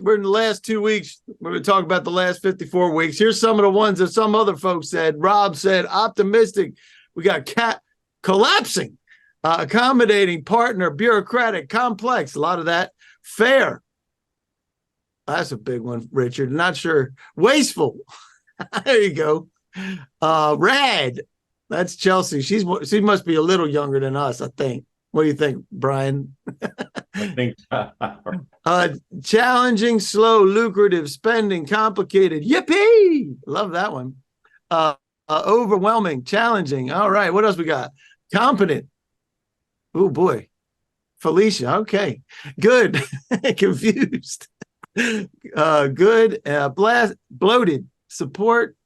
we're in the last 2 weeks. We're going to talk about the last 54 weeks. Here's some of the ones that some other folks said. Rob said optimistic. We got collapsing, accommodating, partner, bureaucratic, complex. A lot of that. Fair. That's a big one, Richard. Not sure. Wasteful. There you go. Rad. That's Chelsea. She must be a little younger than us, I think. What do you think, Brian? I think challenging, slow, lucrative, spending, complicated. Yippee! Love that one. Overwhelming, challenging. All right. What else we got? Competent. Oh, boy. Felicia. Okay. Good. Confused. Good. Bloated. Support.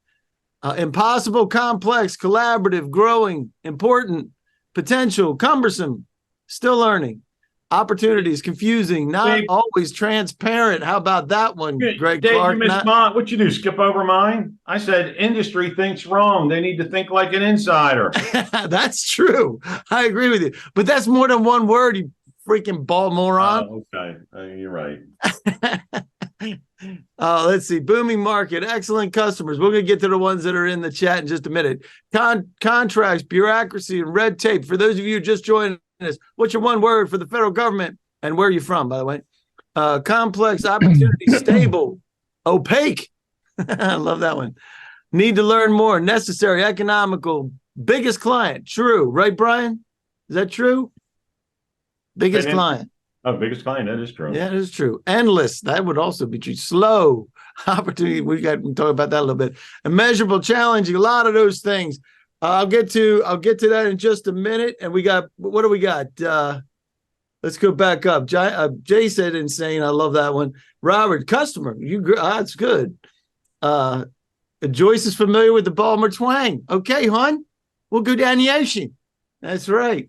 Impossible, complex, collaborative, growing, important, potential, cumbersome, still learning, opportunities, confusing, not Dave, always transparent. How about that one, Greg Dave, Clark? you missed mine. What you do? Skip over mine? I said industry thinks wrong. They need to think like an insider. That's true. I agree with you. But that's more than one word, you freaking ball moron. Okay. You're right. Let's see. Booming market, excellent customers. We're going to get to the ones that are in the chat in just a minute. Contracts, bureaucracy, and red tape. For those of you just joining us, what's your one word for the federal government? And where are you from, by the way? Complex, opportunity, stable, opaque. I love that one. Need to learn more, necessary, economical, biggest client. True. Right, Brian? Is that true? Biggest client. Oh, biggest client. That is true. Yeah, it is true. Endless. That would also be true. Slow. Opportunity. We can talk about that a little bit. Immeasurable, challenging. A lot of those things. I'll get to that in just a minute. And what do we got? Let's go back up. Jay said insane. I love that one. Robert, customer. That's good. Joyce is familiar with the Balmer twang. Okay, hon. We'll go down the ocean. That's right.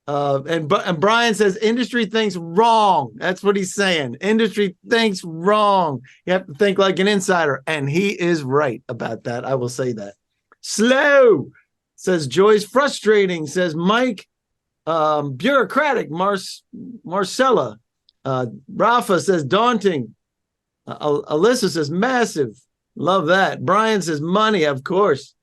And Brian says industry thinks wrong. That's what he's saying. Industry thinks wrong. You have to think like an insider. And he is right about that. I will say that. Slow, says Joyce. Frustrating, says Mike. Bureaucratic, Marcella. Rafa says daunting. Alyssa says massive. Love that. Brian says money, of course.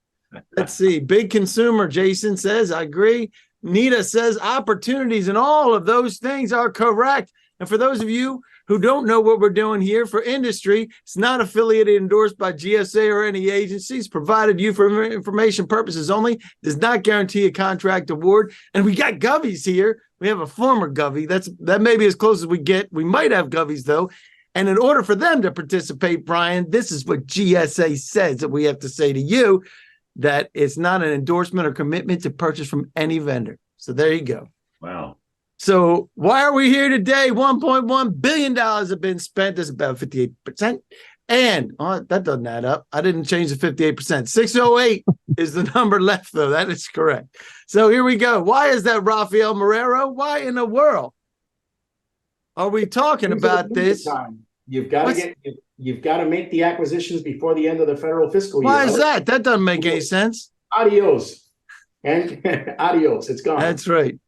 Let's see. Big consumer, Jason says. I agree. Nita says opportunities, and all of those things are correct. And for those of you who don't know what we're doing here for industry, it's not affiliated, endorsed by GSA or any agencies, provided you for information purposes only, does not guarantee a contract award. And we got Govies here. We have a former Govy. That may be as close as we get. We might have Govies, though. And in order for them to participate, Brian, this is what GSA says that we have to say to you, that it's not an endorsement or commitment to purchase from any vendor. So there you go. Wow. So why are we here today? $1.1 billion have been spent. That's about 58%. And that doesn't add up. I didn't change the 58%. 608 is the number left, though. That is correct. So here we go. Why is that, Rafael Marrero? Why in the world are we talking about this? You've got to make the acquisitions before the end of the federal fiscal year. Why is that? That doesn't make any sense. Adios. And adios. It's gone. That's right.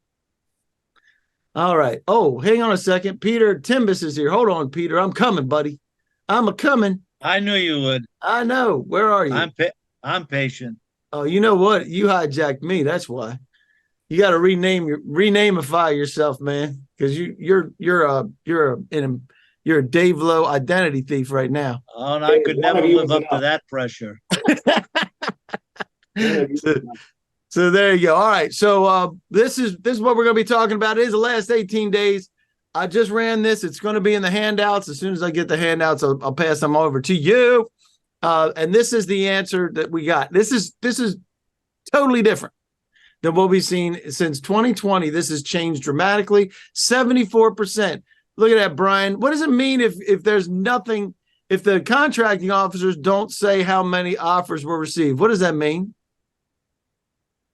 All right. Oh, hang on a second. Peter Timbus is here. Hold on, Peter. I'm coming, buddy. I'm coming. I knew you would. I know. Where are you? I'm patient. Oh, you know what? You hijacked me. That's why. You got to renamify yourself, man, because you're a Dave Lowe identity thief right now. Oh, and I could never live up to that pressure. So there you go. All right. So this is what we're going to be talking about. It is the last 18 days. I just ran this. It's going to be in the handouts. As soon as I get the handouts, I'll pass them over to you. And this is the answer that we got. This is totally different than what we've seen since 2020. This has changed dramatically. 74%. Look at that, Brian. What does it mean if there's nothing, if the contracting officers don't say how many offers were received? What does that mean?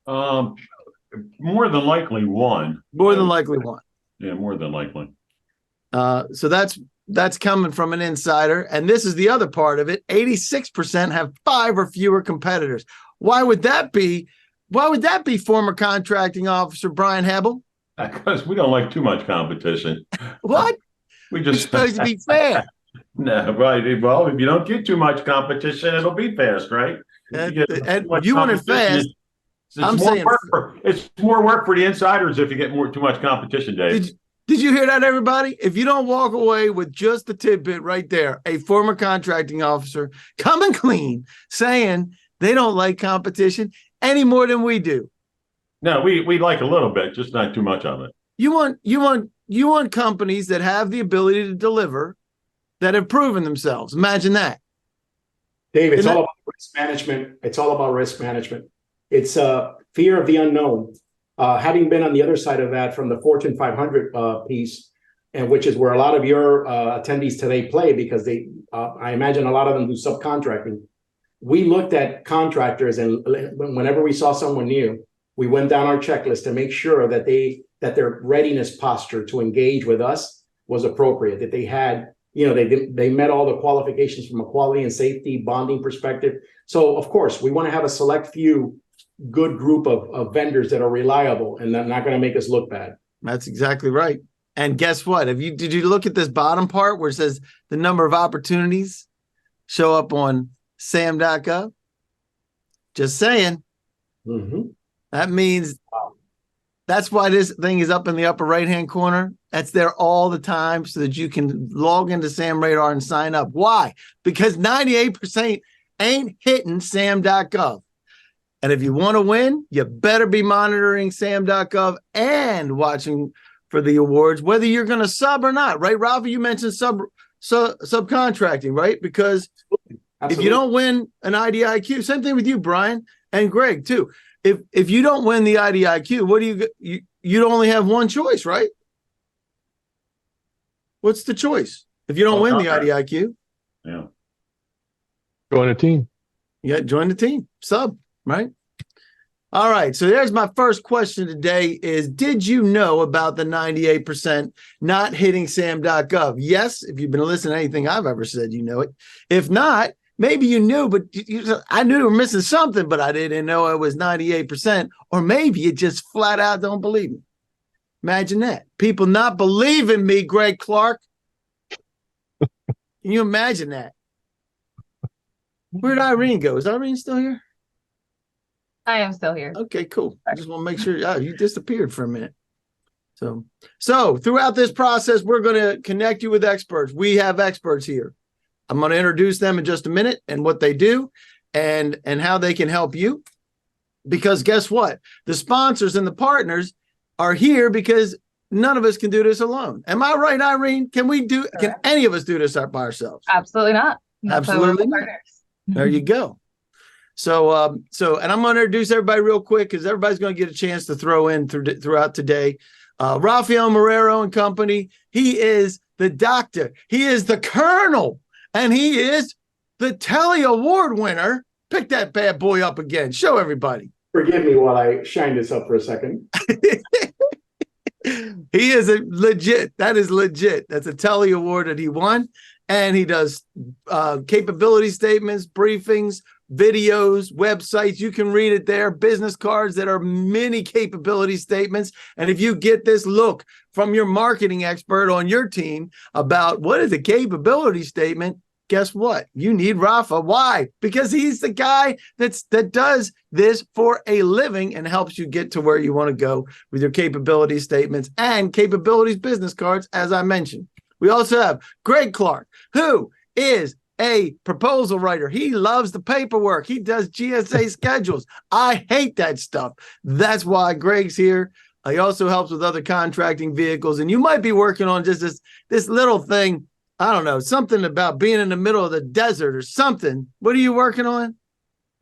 More than likely one. More than likely one. Yeah, more than likely. So that's coming from an insider. And this is the other part of it. 86% have 5 or fewer competitors. Why would that be? Why would that be, former contracting officer Brian Hebel? Because we don't like too much competition. What? We just supposed to be fair. No, right. Well, if you don't get too much competition, it'll be fast, right? If you get And too much you want it competition, fast. it's I'm more saying, work it's more work for the insiders if you get too much competition, Dave. did you hear that, everybody? If you don't walk away with just the tidbit right there, a former contracting officer coming clean saying they don't like competition any more than we do. No, we like a little bit, just not too much of it. You want companies that have the ability to deliver, that have proven themselves. Imagine that. Dave, it's all about risk management. It's all about risk management. It's fear of the unknown. Having been on the other side of that from the Fortune 500 piece, and which is where a lot of your attendees today play, because I imagine a lot of them do subcontracting. We looked at contractors, and whenever we saw someone new, we went down our checklist to make sure that their readiness posture to engage with us was appropriate, that they had, they met all the qualifications from a quality and safety bonding perspective. So of course, we want to have a select few good group of vendors that are reliable and they're not going to make us look bad. That's exactly right. And guess what? Did you look at this bottom part where it says the number of opportunities show up on SAM.gov? Just saying. Mm-hmm. That means that's why this thing is up in the upper right-hand corner. That's there all the time so that you can log into SAM Radar and sign up. Why? Because 98% ain't hitting SAM.gov. And if you want to win, you better be monitoring SAM.gov and watching for the awards, whether you're going to sub or not, right? Rafa, you mentioned subcontracting, right? Because Absolutely. If you don't win an IDIQ, same thing with you, Brian, and Greg too. If you don't win the IDIQ, what do you only have one choice, right? What's the choice? If you don't win the IDIQ, yeah, join a team. Yeah, join the team, sub, right? All right, so there's my first question today is, did you know about the 98% not hitting SAM.gov? Yes, if you've been listening to anything I've ever said, you know it. If not, maybe you knew, but I knew you were missing something, but I didn't know it was 98%. Or maybe you just flat out don't believe me. Imagine that. People not believing me, Greg Clark. Can you imagine that? Where'd Irene go? Is Irene still here? I am still here. Okay, cool. I just want to make sure. Oh, you disappeared for a minute. So throughout this process, we're going to connect you with experts. We have experts here. I'm going to introduce them in just a minute and what they do and how they can help you. Because guess what? The sponsors and the partners are here because none of us can do this alone. Am I right, Irene? Can any of us do this by ourselves? Absolutely not. Absolutely not. There you go. So and I'm going to introduce everybody real quick because everybody's going to get a chance to throw in throughout today. Rafael Marrero and company. He is the doctor. He is the colonel. And he is the Telly Award winner. Pick that bad boy up again. Show everybody. Forgive me while I shine this up for a second. He is that is legit. That's a Telly Award that he won. And he does capability statements, briefings, videos, websites. You can read it there. Business cards that are mini capability statements. And if you get this look from your marketing expert on your team about what is a capability statement, guess what? You need Rafa. Why? Because he's the guy that does this for a living and helps you get to where you want to go with your capability statements and capabilities business cards, as I mentioned. We also have Greg Clark, who is a proposal writer. He loves the paperwork. He does GSA schedules. I hate that stuff. That's why Greg's here. He also helps with other contracting vehicles. And you might be working on just this little thing. I don't know, something about being in the middle of the desert or something. What are you working on?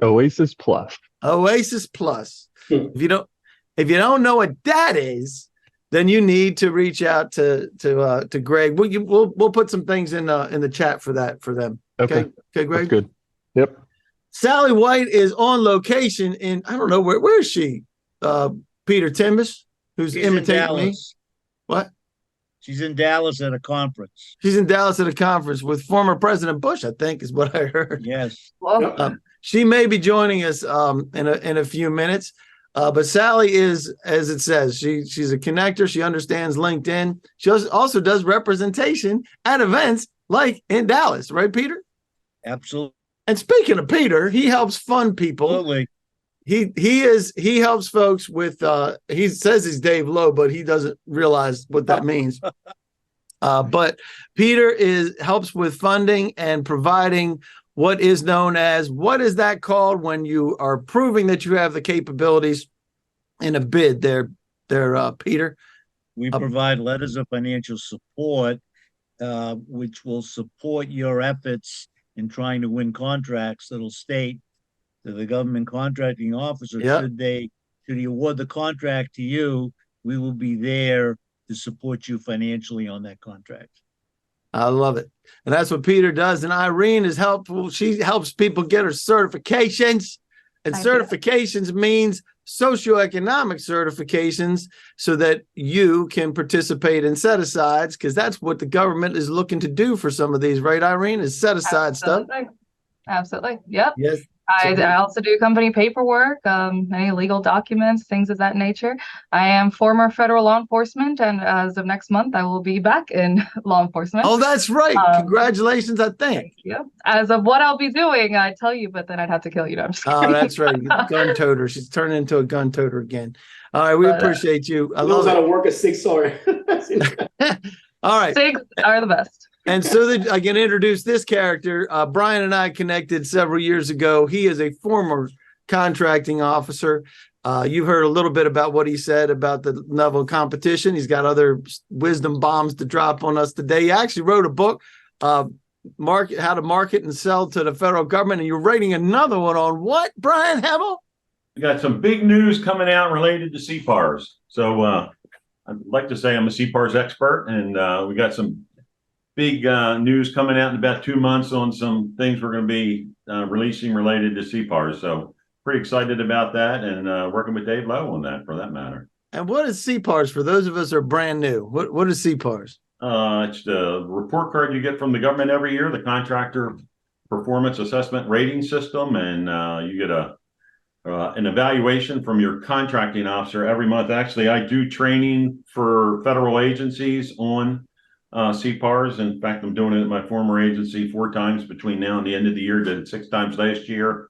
Oasis Plus. Oasis Plus. If you don't know what that is, then you need to reach out to Greg. We'll put some things in the chat for them. Okay, Greg. That's good. Yep. Sally White is on location in, I don't know where is she? Peter Timbus, who's imitating me. What? She's in Dallas at a conference. She's in Dallas at a conference with former President Bush, I think, is what I heard. Yes. She may be joining us in a few minutes. But Sally is, as it says, she's a connector. She understands LinkedIn. She also does representation at events like in Dallas, right, Peter? Absolutely. And speaking of Peter, he helps fund people. He helps folks with he says he's Dave Lowe, but he doesn't realize what that means. But Peter helps with funding and providing what is known as, what is that called when you are proving that you have the capabilities in a bid there, Peter? We provide letters of financial support, which will support your efforts in trying to win contracts that'll state to the government contracting officer, should he award the contract to you, we will be there to support you financially on that contract. I love it. And that's what Peter does. And Irene is helpful. She helps people get her certifications. And certifications means socioeconomic certifications so that you can participate in set-asides, because that's what the government is looking to do for some of these, right, Irene? Is set-aside stuff. Absolutely. Yep. Yes. I also do company paperwork, any legal documents, things of that nature. I am former federal law enforcement, and as of next month, I will be back in law enforcement. Oh, that's right. Congratulations, I think. Thank you. As of what I'll be doing, I'd tell you, but then I'd have to kill you. No, I'm just kidding. Oh, that's right. Gun toter. She's turning into a gun toter again. All right. We appreciate you. I love how to work a 6-hour. All right. 6 are the best. And so that I can introduce this character, Brian and I connected several years ago. He is a former contracting officer. You've heard a little bit about what he said about the level of competition. He's got other wisdom bombs to drop on us today. He actually wrote a book, how to market and sell to the federal government. And you're writing another one on what, Brian Hebel? We got some big news coming out related to CPARs. So I'd like to say I'm a CPARs expert, and we got some big news coming out in about 2 months on some things we're going to be releasing related to CPARs. So pretty excited about that, and working with Dave Lowe on that, for that matter. And what is CPARs for those of us who are brand new? What is CPARs? It's the report card you get from the government every year, the Contractor Performance Assessment Rating System, and you get an evaluation from your contracting officer every month. Actually, I do training for federal agencies on CPARs. In fact, I'm doing it at my former agency 4 times between now and the end of the year. Did it 6 times last year,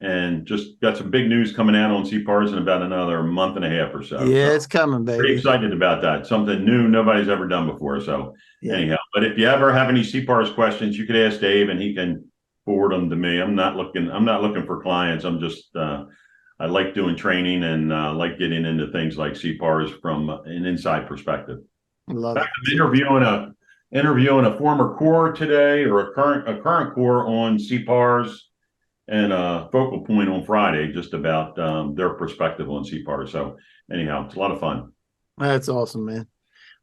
and just got some big news coming out on CPARs in about another month and a half or so. Yeah, so it's coming, baby. Pretty excited about that. Something new nobody's ever done before. So anyhow, but if you ever have any CPARs questions, you could ask Dave, and he can forward them to me. I'm not looking for clients. I'm just I like doing training, and like getting into things like CPARs from an inside perspective. Love it. I'm interviewing a former Corps today, or a current Corps, on CPARs, and a focal point on Friday just about their perspective on CPARs. So anyhow, it's a lot of fun. That's awesome, man.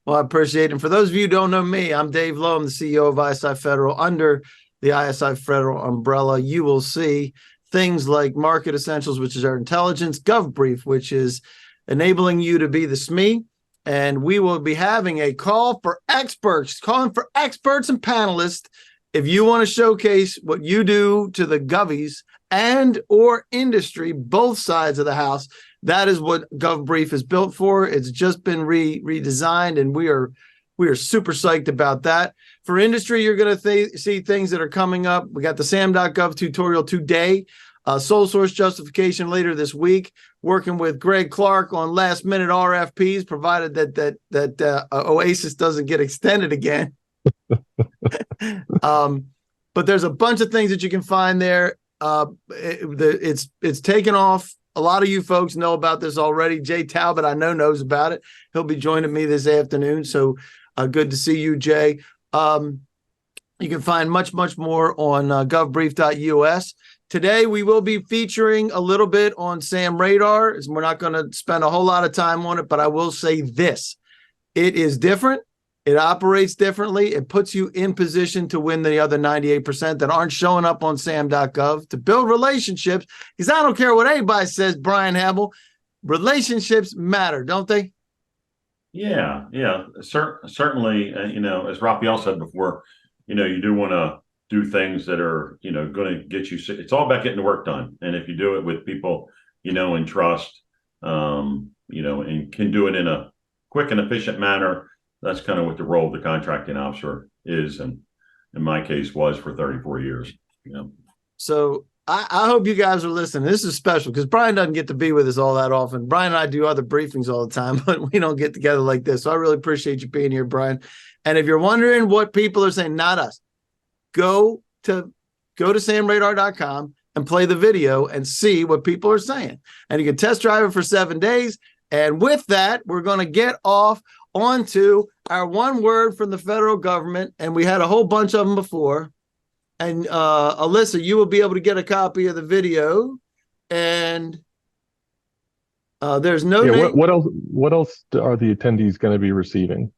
Well, I appreciate it. And for those of you who don't know me, I'm Dave Lowe. I'm the CEO of ISI Federal. Under the ISI Federal umbrella, you will see things like Market Essentials, which is our intelligence, GovBrief, which is enabling you to be the SME. And we will be having a call for experts, calling for experts and panelists. If you want to showcase what you do to the govies and or industry, both sides of the house, that is what GovBrief is built for. It's just been redesigned, and we are super psyched about that. For industry, you're going to see things that are coming up. We got the SAM.gov tutorial today. Sole source justification later this week, working with Greg Clark on last minute RFPs, provided that Oasis doesn't get extended again. But there's a bunch of things that you can find there. It's taken off. A lot of you folks know about this already. Jay Talbot, I know, knows about it. He'll be joining me this afternoon. So good to see you, Jay. You can find much more on govbrief.us. Today, we will be featuring a little bit on SAM Radar. We're not going to spend a whole lot of time on it, but I will say this. It is different. It operates differently. It puts you in position to win the other 98% that aren't showing up on SAM.gov, to build relationships. Because I don't care what anybody says, Brian Hebel, relationships matter, don't they? Yeah. Certainly, as Raphael said before, you do want to do things that are, going to get you. It's all about getting the work done. And if you do it with people, and trust, and can do it in a quick and efficient manner, that's kind of what the role of the contracting officer is. And, in my case was for 34 years. Yeah. So I hope you guys are listening. This is special because Brian doesn't get to be with us all that often. Brian and I do other briefings all the time, but we don't get together like this. So I really appreciate you being here, Brian. And if you're wondering what people are saying, not us, go to samradar.com and play the video and see what people are saying. And you can test drive it for 7 days. And with that, we're going to get off onto our one word from the federal government. And we had a whole bunch of them before. And Alyssa, you will be able to get a copy of the video. And there's no name. What else are the attendees going to be receiving?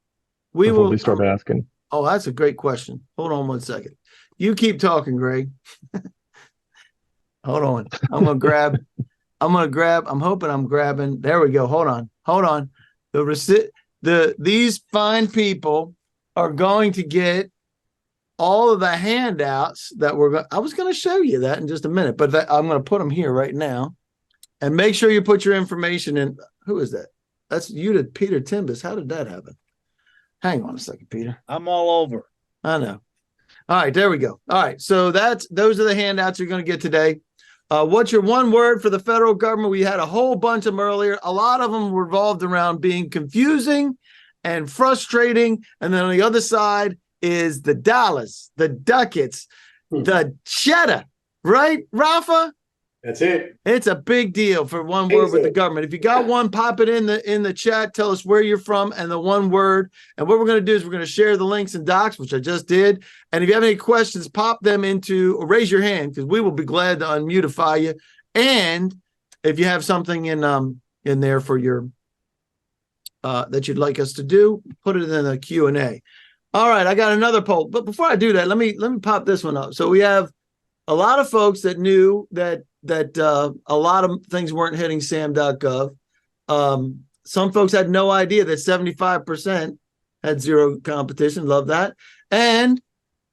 We before will they start asking. Oh, that's a great question. Hold on one second. You keep talking, Greg. Hold on. I'm hoping I'm grabbing. There we go. Hold on. These fine people are going to get all of the handouts that I was going to show you that in just a minute, but I'm going to put them here right now. And make sure you put your information in. Who is that? That's you to Peter Timbus. How did that happen? Hang on a second, Peter. I'm all over. I know. All right, there we go. All right, so those are the handouts you're going to get today. What's your one word for the federal government? We had a whole bunch of them earlier. A lot of them revolved around being confusing and frustrating. And then on the other side is the dollars, the ducats, the cheddar, right, Rafa? That's it. It's a big deal for one word with the government. If you got one, pop it in the chat. Tell us where you're from and the one word. And what we're going to do is we're going to share the links and docs, which I just did. And if you have any questions, pop them or raise your hand because we will be glad to unmutify you. And if you have something in there for your that you'd like us to do, put it in the Q&A. All right, I got another poll. But before I do that, let me pop this one up. So we have a lot of folks that knew that a lot of things weren't hitting SAM.gov. Some folks had no idea that 75% had zero competition. Love that. And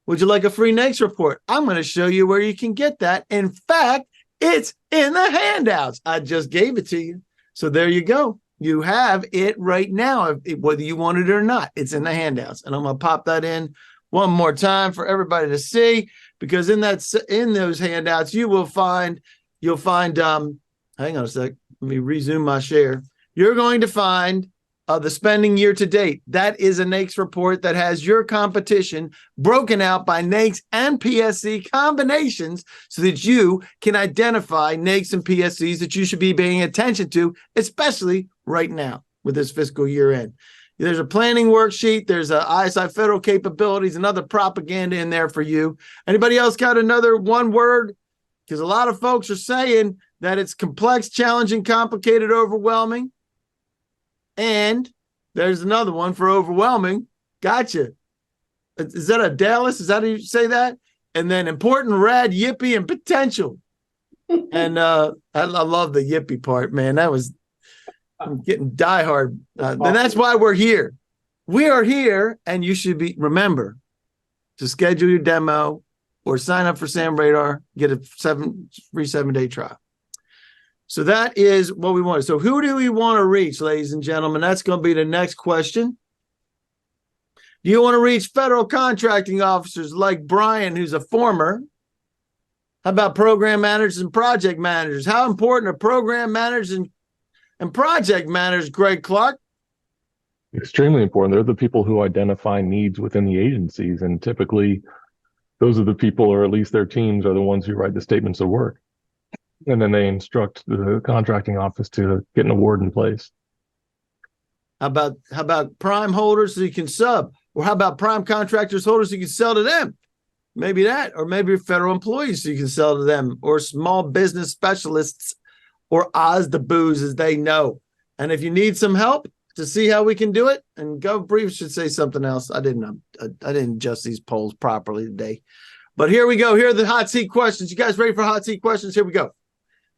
would you like a free NAICS report? I'm going to show you where you can get that. In fact, it's in the handouts. I just gave it to you. So there you go. You have it right now, whether you want it or not. It's in the handouts. And I'm going to pop that in one more time for everybody to see, because in those handouts, you'll find, hang on a sec. Let me resume my share. You're going to find the spending year to date. That is a NAICS report that has your competition broken out by NAICS and PSC combinations so that you can identify NAICS and PSCs that you should be paying attention to, especially right now with this fiscal year end. There's a planning worksheet. There's a ISI federal capabilities, another propaganda in there for you. Anybody else got another one word? Because a lot of folks are saying that it's complex, challenging, complicated, overwhelming. And there's another one for overwhelming. Gotcha. Is that a Dallas? Is that how you say that? And then important, rad, yippee, and potential. And I love the yippee part, man. I'm getting diehard. And that's why we're here. We are here, and you should remember to schedule your demo or sign up for Sam Radar, get a free 7-day trial. So that is what we wanted. So who do we want to reach, ladies and gentlemen? That's going to be the next question. Do you want to reach federal contracting officers like Brian, who's a former? How about program managers and project managers? How important are program managers and project managers, Greg Clark? Extremely important. They're the people who identify needs within the agencies. And typically, those are the people, or at least their teams, are the ones who write the statements of work. And then they instruct the contracting office to get an award in place. How about prime holders so you can sub? Or how about prime contractors holders so you can sell to them? Maybe that. Or maybe federal employees so you can sell to them. Or small business specialists, or OSDBOs as they know. And if you need some help to see how we can do it, and GovBrief should say something else. I didn't adjust these polls properly today. But here we go. Here are the hot seat questions. You guys ready for hot seat questions? Here we go.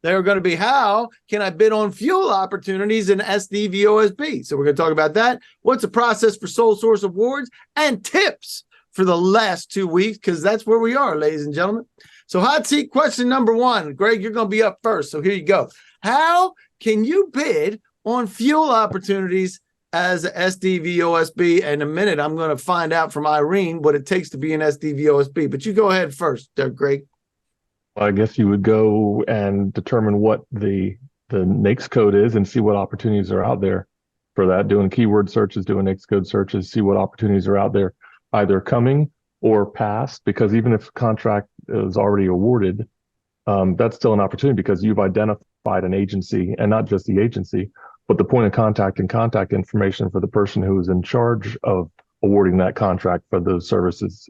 They're going to be, how can I bid on fuel opportunities in SDVOSB? So we're going to talk about that. What's the process for sole source awards and tips for the last 2 weeks? Because that's where we are, ladies and gentlemen. So hot seat question number 1. Greg, you're going to be up first. So here you go. How can you bid on fuel opportunities as a SDVOSB. In a minute, I'm going to find out from Irene what it takes to be an SDVOSB. But you go ahead first, Greg. I guess you would go and determine what the NAICS code is and see what opportunities are out there for that. Doing keyword searches, doing NAICS code searches, see what opportunities are out there, either coming or past. Because even if a contract is already awarded, that's still an opportunity because you've identified an agency, and not just the agency, but the point of contact and contact information for the person who is in charge of awarding that contract for those services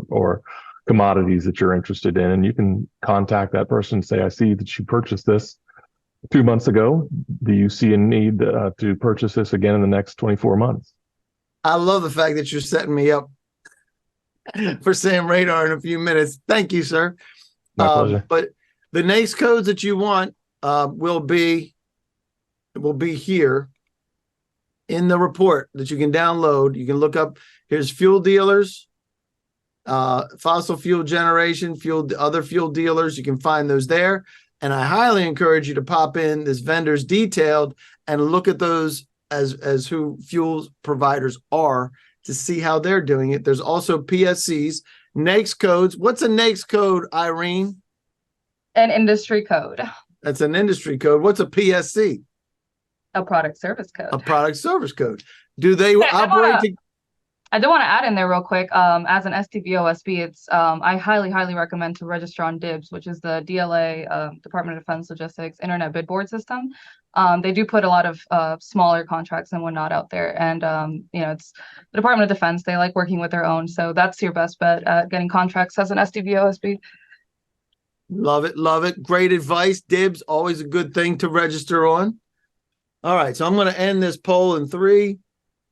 or commodities that you're interested in. And you can contact that person and say, I see that you purchased this 2 months ago. Do you see a need to purchase this again in the next 24 months? I love the fact that you're setting me up for Sam Radar in a few minutes. Thank you, sir. My pleasure. But the NAICS codes that you want will be here in the report that you can download. You can look up, here's fuel dealers, fossil fuel generation, other fuel dealers. You can find those there. And I highly encourage you to pop in this vendors detailed and look at those as who fuel providers are to see how they're doing it. There's also PSCs, NAICS codes. What's a NAICS code, Irene? An industry code. That's an industry code. What's a PSC? A product service code. A product service code. Do they operate? I do want to add in there real quick. As an SDVOSB, it's I highly recommend to register on DIBS, which is the DLA, Department of Defense Logistics Internet Bid Board system. They do put a lot of smaller contracts and whatnot out there, and it's the Department of Defense. They like working with their own, so that's your best bet at getting contracts as an SDVOSB. Love it, love it. Great advice. DIBS, always a good thing to register on. All right, so I'm going to end this poll in 3,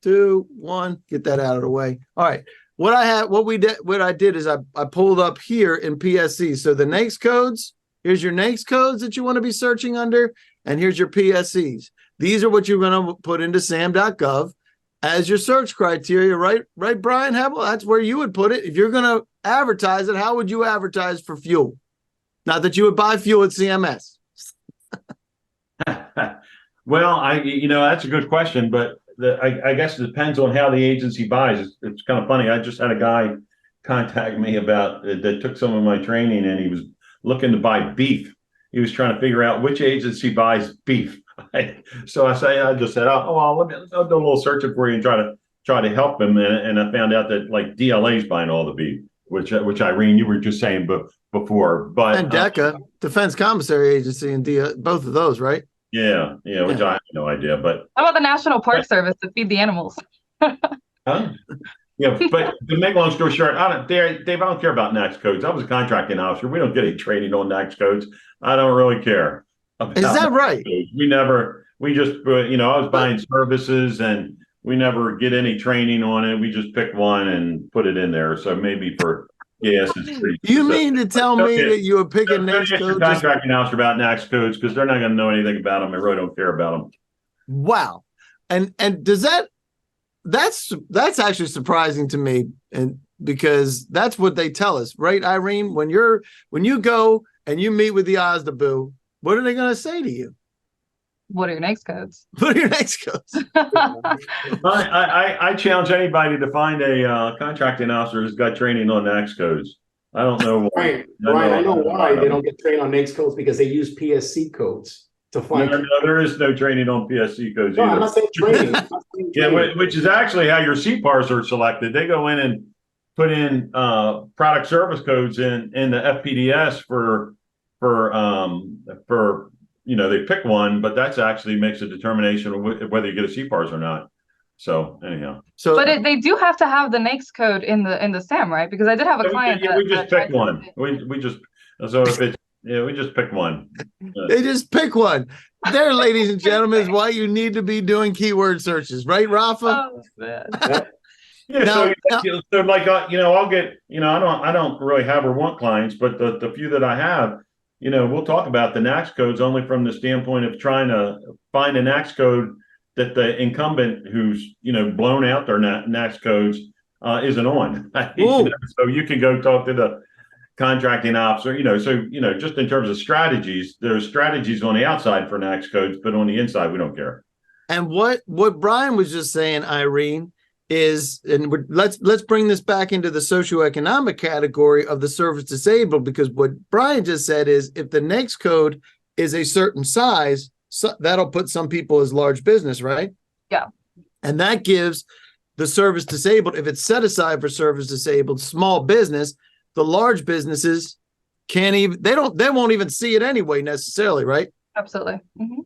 2, 1. Get that out of the way. All right. What I did is I pulled up here in PSC. So the NAICS codes, here's your NAICS codes that you want to be searching under, and here's your PSCs. These are what you're going to put into SAM.gov as your search criteria, right? Right, Brian Hebel? That's where you would put it. If you're going to advertise it, how would you advertise for fuel? Not that you would buy fuel at CMS. Well, that's a good question, but I guess it depends on how the agency buys. It's kind of funny. I just had a guy contact me about that took some of my training, and he was looking to buy beef. He was trying to figure out which agency buys beef. So I just said, oh well, I'll do a little searching for you and try to help him. And I found out that like DLA is buying all the beef, which Irene, you were just saying before. But and DECA, Defense Commissary Agency, and both of those, right? Yeah, which I have no idea. But how about the National Park Service to feed the animals? Huh? Yeah, but to make a long story short, Dave, I don't care about NAICS codes. I was a contracting officer. We don't get any training on NAICS codes. I don't really care. Is that right? We just, I was buying services and we never get any training on it. We just pick one and put it in there. So maybe for gas, it's pretty. You mean to tell me that you were picking NAICS codes? Contracting officer about NAICS codes because they're not going to know anything about them. I really don't care about them. Wow. And does that's actually surprising to me, and because that's what they tell us, right, Irene? When you go and you meet with the OSDBU, what are they going to say to you? What are your NAICS codes? What are your NAICS codes? I challenge anybody to find a contracting officer who's got training on NAICS codes. I don't know why. Brian, I know why they don't get trained on NAICS codes, because they use PSC codes to find. No, there is no training on PSC codes either. I'm not saying training. Yeah, which is actually how your CPARs are selected. They go in and put in product service codes in the FPDS for they pick one, but that's actually makes a determination of whether you get a CPARs or not. So anyhow, but they do have to have the NAICS code in the SAM, right? Because I did have a client. We just pick one. We just pick one. They just pick one. There, ladies and gentlemen, is why you need to be doing keyword searches, right, Rafa? Oh, man. Yeah. So like I'll get I don't really have or want clients, but the few that I have, we'll talk about the NAICS codes only from the standpoint of trying to find a NAICS code that the incumbent who's blown out their NAICS codes isn't on. So you can go talk to the contracting officer. Just in terms of strategies, there's strategies on the outside for NAICS codes, but on the inside we don't care. And what Brian was just saying, Irene, is, and let's bring this back into the socioeconomic category of the service disabled, because what Brian just said is if the NAICS code is a certain size, so that'll put some people as large business, right? Yeah. And that gives the service disabled, if it's set aside for service disabled, small business, the large businesses can't even, they won't even see it anyway necessarily, right? Absolutely. Mm-hmm.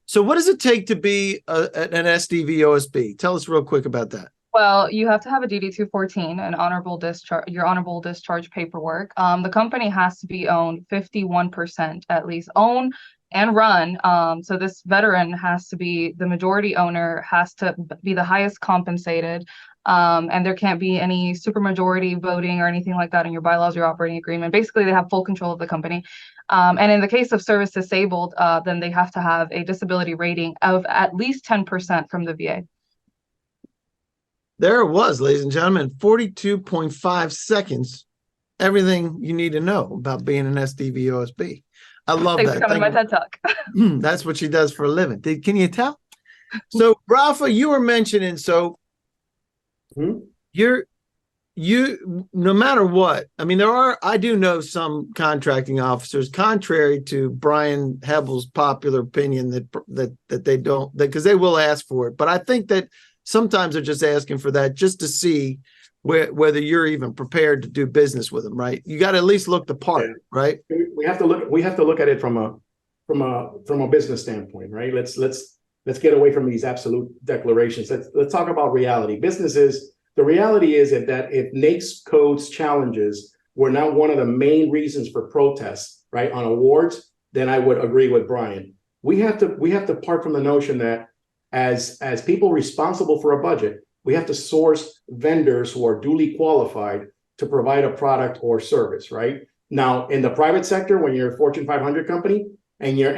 So what does it take to be an SDV OSB? Tell us real quick about that. Well, you have to have a DD 214, an honorable discharge, your honorable discharge paperwork. The company has to be owned 51% at least, own and run. So this veteran has to be the majority owner, has to be the highest compensated. And there can't be any supermajority voting or anything like that in your bylaws, your operating agreement. Basically, they have full control of the company. And in the case of service disabled, then they have to have a disability rating of at least 10% from the VA. There it was, ladies and gentlemen, 42.5 seconds. Everything you need to know about being an SDV OSB. I love Thanks that. for coming to my TED Talk. That's what she does for a living. Can you tell? So, Rafa, you were mentioning, so you no matter what, I mean, I do know some contracting officers, contrary to Brian Hebel's popular opinion that they don't, because they will ask for it. But I think that sometimes they're just asking for that just to see whether you're even prepared to do business with them, right? You got to at least look the part, right? We have to look at it from a business standpoint, right? Let's get away from these absolute declarations. Let's talk about reality. The reality is that if NAICS codes challenges were not one of the main reasons for protests, right, on awards, then I would agree with Brian. We have to part from the notion that as people responsible for a budget, we have to source vendors who are duly qualified to provide a product or service, right? Now, in the private sector, when you're a Fortune 500 company and you're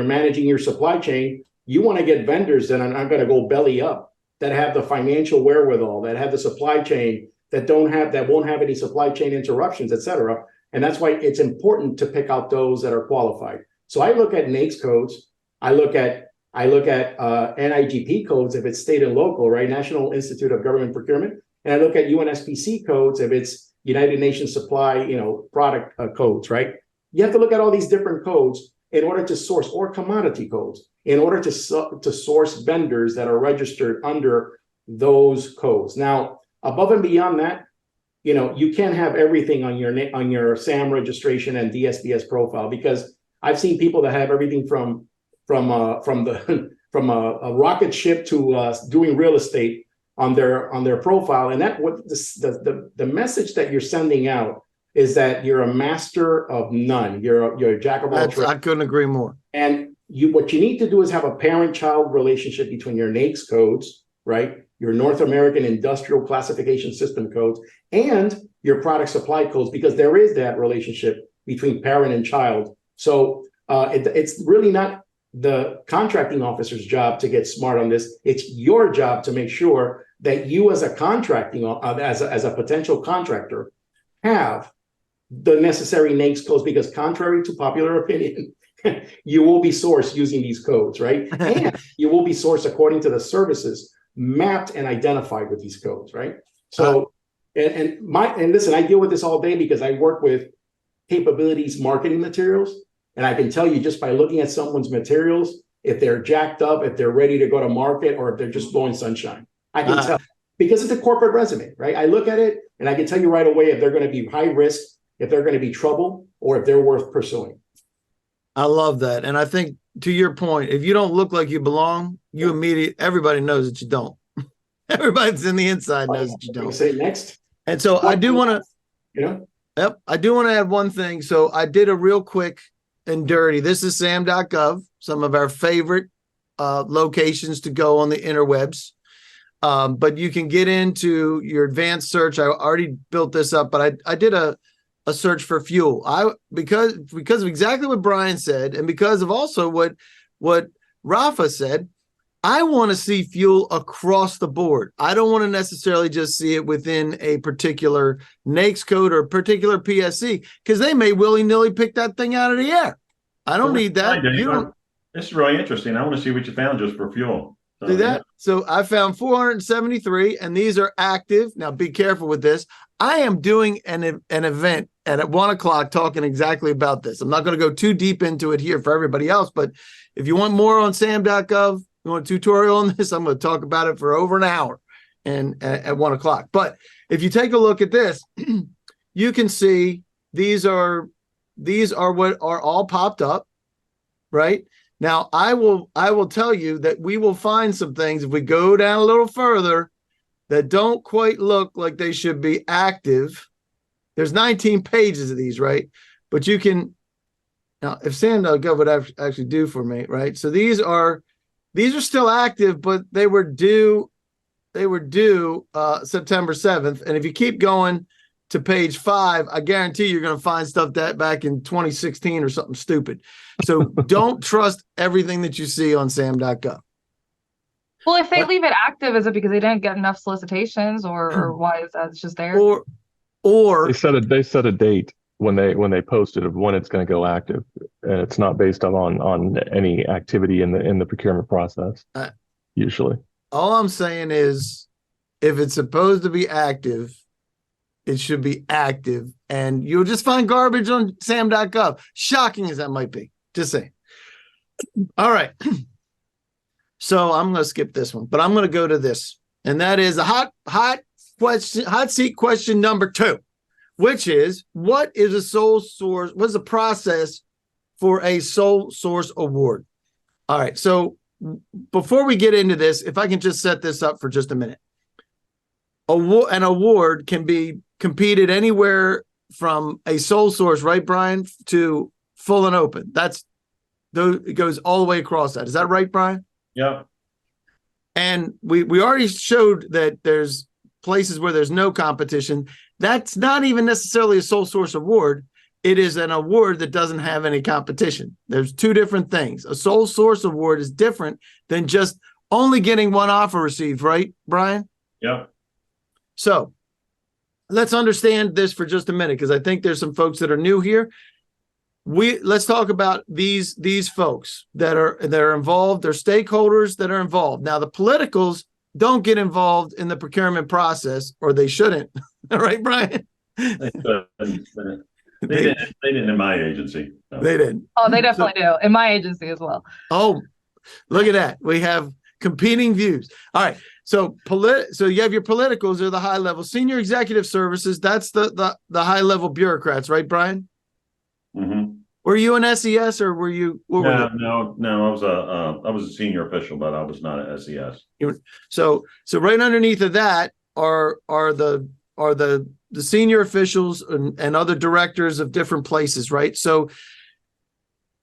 managing your supply chain, you want to get vendors that are not going to go belly up, that have the financial wherewithal, that have the supply chain, that won't have any supply chain interruptions, et cetera. And that's why it's important to pick out those that are qualified. So I look at NAICS codes, I look at NIGP codes if it's state and local, right? National Institute of Government Procurement. And I look at UNSPC codes if it's United Nations Supply, product codes, right? You have to look at all these different codes in order to source, or commodity codes, in order to source vendors that are registered under those codes. Now, above and beyond that, you can't have everything on your SAM registration and DSBS profile, because I've seen people that have everything from a rocket ship to doing real estate on their profile, and that what the message that you're sending out is that you're a master of none. You're a jack of all trades. I couldn't agree more. And what you need to do is have a parent-child relationship between your NAICS codes, right? Your North American Industrial Classification System codes, and your product supply codes, because there is that relationship between parent and child. So it's really not the contracting officer's job to get smart on this. It's your job to make sure that you, as a contracting, as a potential contractor, have the necessary NAICS codes, because contrary to popular opinion, you will be sourced using these codes, right? And you will be sourced according to the services mapped and identified with these codes, right? So, and listen, I deal with this all day because I work with capabilities marketing materials. And I can tell you just by looking at someone's materials, if they're jacked up, if they're ready to go to market, or if they're just blowing sunshine. I can tell, because it's a corporate resume, right? I look at it and I can tell you right away if they're going to be high risk, if they're going to be trouble, or if they're worth pursuing. I love that. And I think, to your point, if you don't look like you belong, everybody knows that you don't. Everybody's in the inside knows that you don't. Say next. And so I do want to, I do want to add one thing. So I did a real quick and dirty. This is SAM.gov, some of our favorite locations to go on the interwebs. But you can get into your advanced search. I already built this up, but I did a search for fuel. Because of exactly what Brian said, and because of also what Rafa said, I want to see fuel across the board. I don't want to necessarily just see it within a particular NAICS code or a particular PSC, because they may willy-nilly pick that thing out of the air. I don't need that. Hi, Dave. You don't. This is really interesting. I want to see what you found just for fuel. So, See that? So I found 473, and these are active. Now be careful with this. I am doing an event at 1 o'clock talking exactly about this. I'm not going to go too deep into it here for everybody else, but if you want more on SAM.gov, you want a tutorial on this, I'm going to talk about it for over an hour and at 1 o'clock. But if you take a look at this, you can see these are what are all popped up, right? Now, I will tell you that we will find some things if we go down a little further that don't quite look like they should be active. There's 19 pages of these, right? But you can now, if SAM.gov would actually do for me, right? So these are still active, but they were due September 7th. And if you keep going to page 5, I guarantee you're going to find stuff that back in 2016 or something stupid. So don't trust everything that you see on SAM.gov. Well, if they leave it active, is it because they didn't get enough solicitations, or why is that? It's just there? Or They set a date when they posted of when it's going to go active, and it's not based on any activity in the procurement process. Usually, all I'm saying is, if it's supposed to be active, it should be active, and you'll just find garbage on SAM.gov. Shocking as that might be, just saying. All right. So I'm going to skip this one, but I'm going to go to this, and that is a hot seat question number 2, which is, what is a sole source? What's the process for a sole source award? All right. So before we get into this, if I can just set this up for just a minute. An award can be competed anywhere from a sole source, right, Brian, to full and open. It goes all the way across that. Is that right, Brian? Yeah. And we already showed that there's places where there's no competition. That's not even necessarily a sole source award. It is an award that doesn't have any competition. There's two different things. A sole source award is different than just only getting one offer received, right, Brian? Yeah. So let's understand this for just a minute, because I think there's some folks that are new here. Let's talk about these folks that are involved. They're stakeholders that are involved. Now, the politicals don't get involved in the procurement process, or they shouldn't. All right, Brian? They didn't in my agency. So. They didn't. Oh, they definitely do. In my agency as well. Oh, look at that. We have competing views. All right. So you have your politicals, are the high level. Senior executive services, that's the high level bureaucrats, right, Brian? Mm-hmm. Were you an SES, or were you? No. I was a senior official, but I was not an SES. So right underneath of that are the senior officials and other directors of different places, right? So,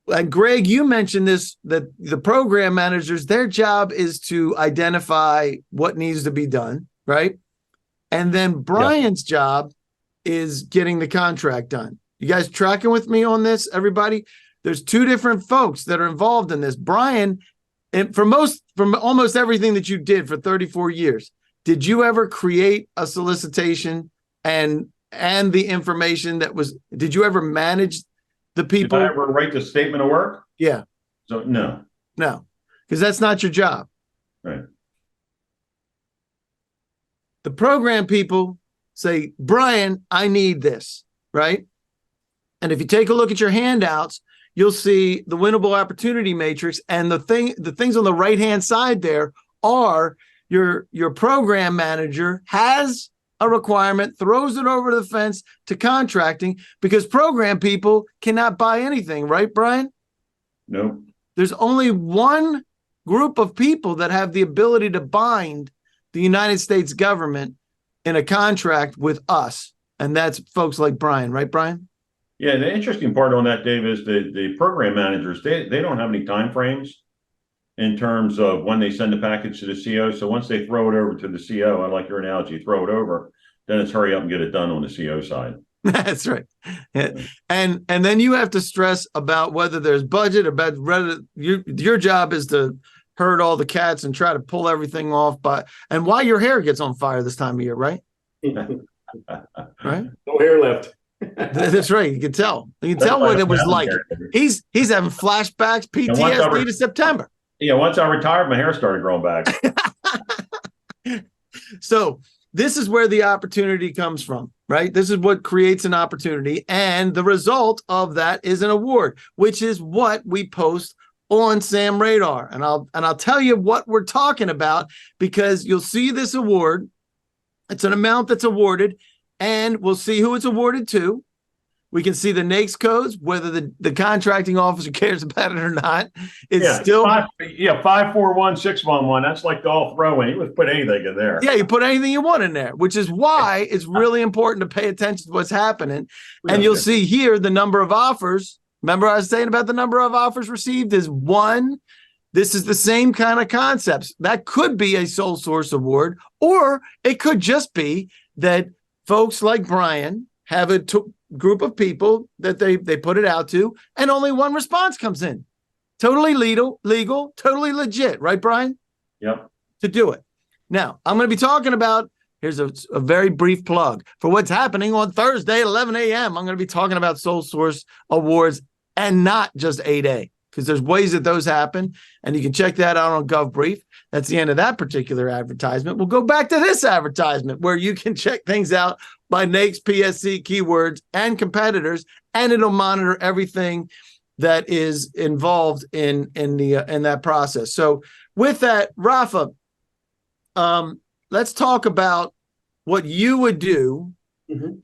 and Greg, you mentioned this, that the program managers, their job is to identify what needs to be done, right? And then Brian's job is getting the contract done. You guys tracking with me on this, everybody? There's two different folks that are involved in this. Brian, and from almost everything that you did for 34 years, did you ever create a solicitation and the information did you ever manage the people? Did I ever write the statement of work? Yeah. So no, because that's not your job. Right. The program people say, Brian, I need this, right? And if you take a look at your handouts, you'll see the winnable opportunity matrix, and the things on the right-hand side there are your program manager has a requirement, throws it over the fence to contracting, because program people cannot buy anything, right, Brian? Nope. There's only one group of people that have the ability to bind the United States government in a contract with us, and that's folks like Brian, right, Brian? Yeah, the interesting part on that, Dave, is the program managers, they don't have any time frames in terms of when they send the package to the CO. So once they throw it over to the CO, I like your analogy, throw it over, then it's hurry up and get it done on the CO side. That's right. Yeah. And then you have to stress about whether there's budget, about whether your job is to herd all the cats and try to pull everything off, and why your hair gets on fire this time of year, right? No Right? hair left. That's right. You can tell. You can That's tell why what the it was mountain like. there. He's having flashbacks, And once I PTSD to September. once I retired, my hair started growing back. So this is where the opportunity comes from, right? This is what creates an opportunity. And the result of that is an award, which is what we post on Sam Radar. And I'll tell you what we're talking about, because you'll see this award. It's an amount that's awarded, and we'll see who it's awarded to. We can see the NAICS codes, whether the contracting officer cares about it or not. It's still 541611. That's like golf throwing. You would put anything in there. you put anything you want in there, which is why it's really important to pay attention to what's happening. And you'll see here the number of offers. Remember I was saying about the number of offers received is 1. This is the same kind of concepts. That could be a sole source award, or it could just be that folks like Brian have a group of people that they put it out to, and only one response comes in. Totally legal, totally legit, right, Brian? Yep. To do it. Now, I'm going to be talking about, here's a very brief plug for what's happening on Thursday at 11 a.m. I'm going to be talking about sole source awards, and not just 8A, because there's ways that those happen, and you can check that out on GovBrief. That's the end of that particular advertisement. We'll go back to this advertisement where you can check things out by NAICS, PSC, keywords, and competitors, and it'll monitor everything that is involved in that process. So with that, Rafa, let's talk about what you would do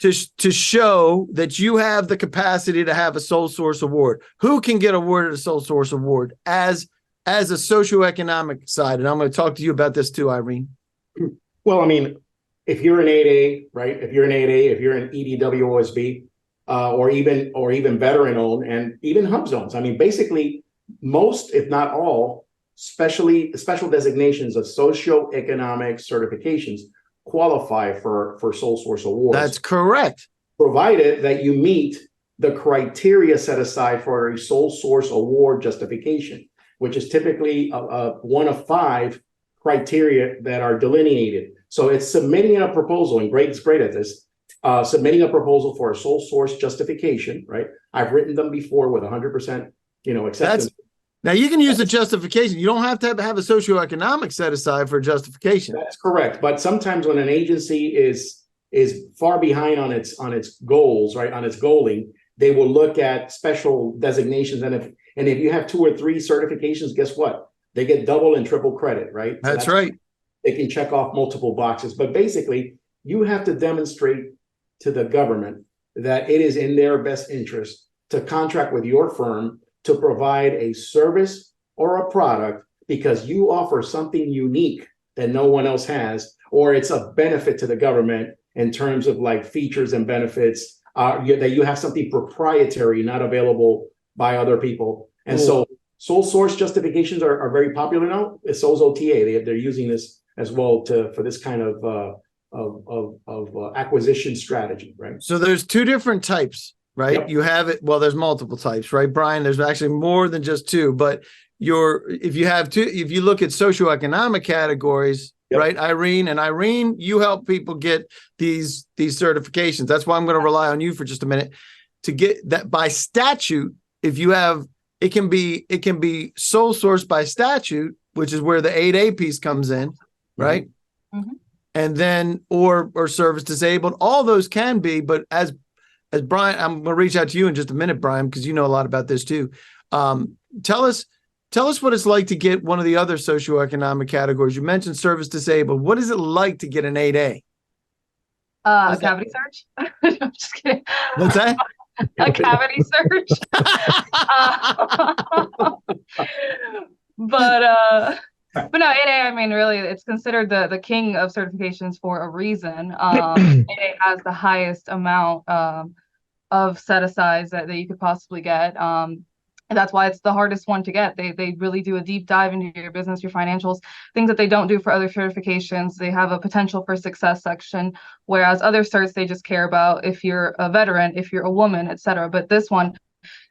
to show that you have the capacity to have a sole source award. Who can get awarded a sole source award as a socioeconomic side? And I'm going to talk to you about this too, Irene. Well, I mean, if you're an 8A, right? If you're an 8A, if you're an EDWOSB, or even veteran owned, and even hub zones. I mean, basically most, if not all, special designations of socioeconomic certifications qualify for sole source awards. That's correct. Provided that you meet the criteria set aside for a sole source award justification, which is typically one of 5 criteria that are delineated. So it's submitting a proposal, and it's great at this, submitting a proposal for a sole source justification, right? I've written them before with 100%, acceptance. Now you can use the justification. You don't have to have a socioeconomic set aside for justification. That's correct. But sometimes when an agency is far behind on its goals, right, on its goaling, they will look at special designations. And if you have 2 or 3 certifications, guess what? They get double and triple credit, right? So that's right. They can check off multiple boxes. But basically, you have to demonstrate to the government that it is in their best interest to contract with your firm to provide a service or a product because you offer something unique that no one else has, or it's a benefit to the government in terms of like features and benefits, that you have something proprietary, not available by other people. And so sole source justifications are very popular now. So is OTA. They're using this as well for this kind of acquisition strategy, right? So there's 2 different types. Right. Yep. You have it. Well, there's multiple types, right, Brian? There's actually more than just 2, but if you look at socioeconomic categories, yep. Right, Irene, you help people get these certifications. That's why I'm going to rely on you for just a minute to get that by statute. If you have, it can be sole source by statute, which is where the 8A piece comes in, right? Mm-hmm. And then, or service disabled, all those can be, but as Brian, I'm going to reach out to you in just a minute, Brian, because you know a lot about this too. Tell us what it's like to get one of the other socioeconomic categories. You mentioned service disabled. What is it like to get an 8A? A cavity search? I'm just kidding. What's that? A cavity search. But no, 8A, I mean, really, it's considered the king of certifications for a reason. 8A has the highest amount of set-asides that you could possibly get. And that's why it's the hardest one to get. They really do a deep dive into your business, your financials, things that they don't do for other certifications. They have a potential for success section, whereas other certs, they just care about if you're a veteran, if you're a woman, et cetera. But this one,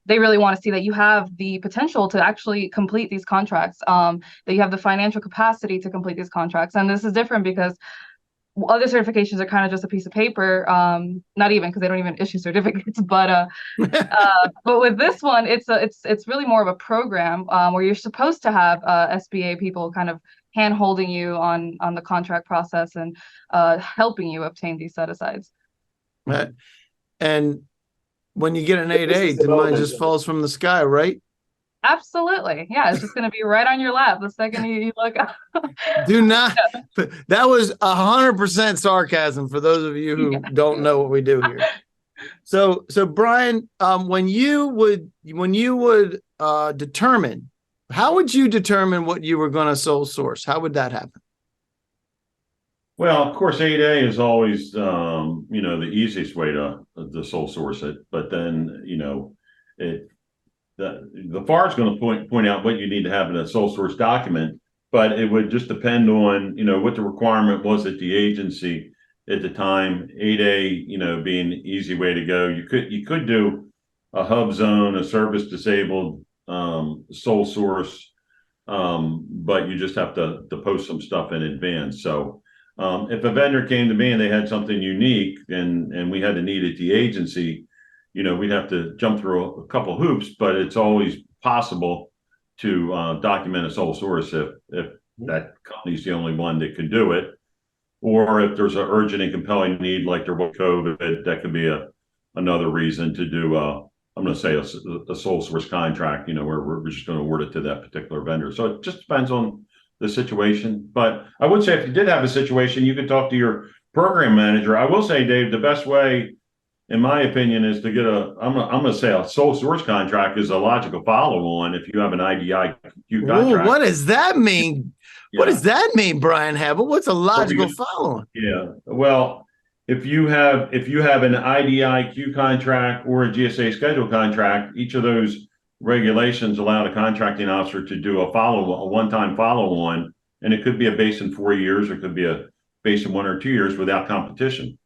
they really want to see that you have the potential to actually complete these contracts, that you have the financial capacity to complete these contracts. And this is different because other certifications are kind of just a piece of paper. Not even, because they don't even issue certificates, but with this one, it's really more of a program where you're supposed to have SBA people kind of hand holding you on the contract process and helping you obtain these set asides. And when you get an Business 8A, the money just development. falls from the sky, right? Absolutely. Yeah, it's just going to be right on your lap the second you look up. Do not. That was 100% sarcasm for those of you who don't know what we do here. So Brian, when you would determine, how would you determine what you were going to sole source? How would that happen? Well, of course, 8A is always, the easiest way to sole source it. But then, the FAR is going to point out what you need to have in a sole source document, but it would just depend on, what the requirement was at the agency at the time. 8A, being the easy way to go. You could do a hub zone, a service disabled sole source, but you just have to post some stuff in advance. So if a vendor came to me and they had something unique and we had a need at the agency, we'd have to jump through a couple hoops, but it's always possible to document a sole source if that company's the only one that can do it. Or if there's an urgent and compelling need, like there was COVID, that could be another reason to do I'm going to say a sole source contract, where we're just going to award it to that particular vendor. So it just depends on the situation. But I would say if you did have a situation, you could talk to your program manager. I will say, Dave, the best way, in my opinion, is to get I'm going to say a sole source contract is a logical follow-on if you have an IDIQ contract. Ooh, what does that mean? Yeah. What does that mean, Brian Habel? What's a logical follow-on? Yeah. Well, if you have an IDIQ contract or a GSA schedule contract, each of those regulations allow the contracting officer to do a one-time follow-on, and it could be a base in 4 years, or it could be a base in 1 or 2 years without competition.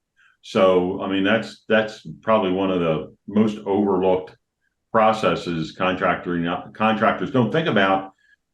So, I mean, that's probably one of the most overlooked processes contractors don't think about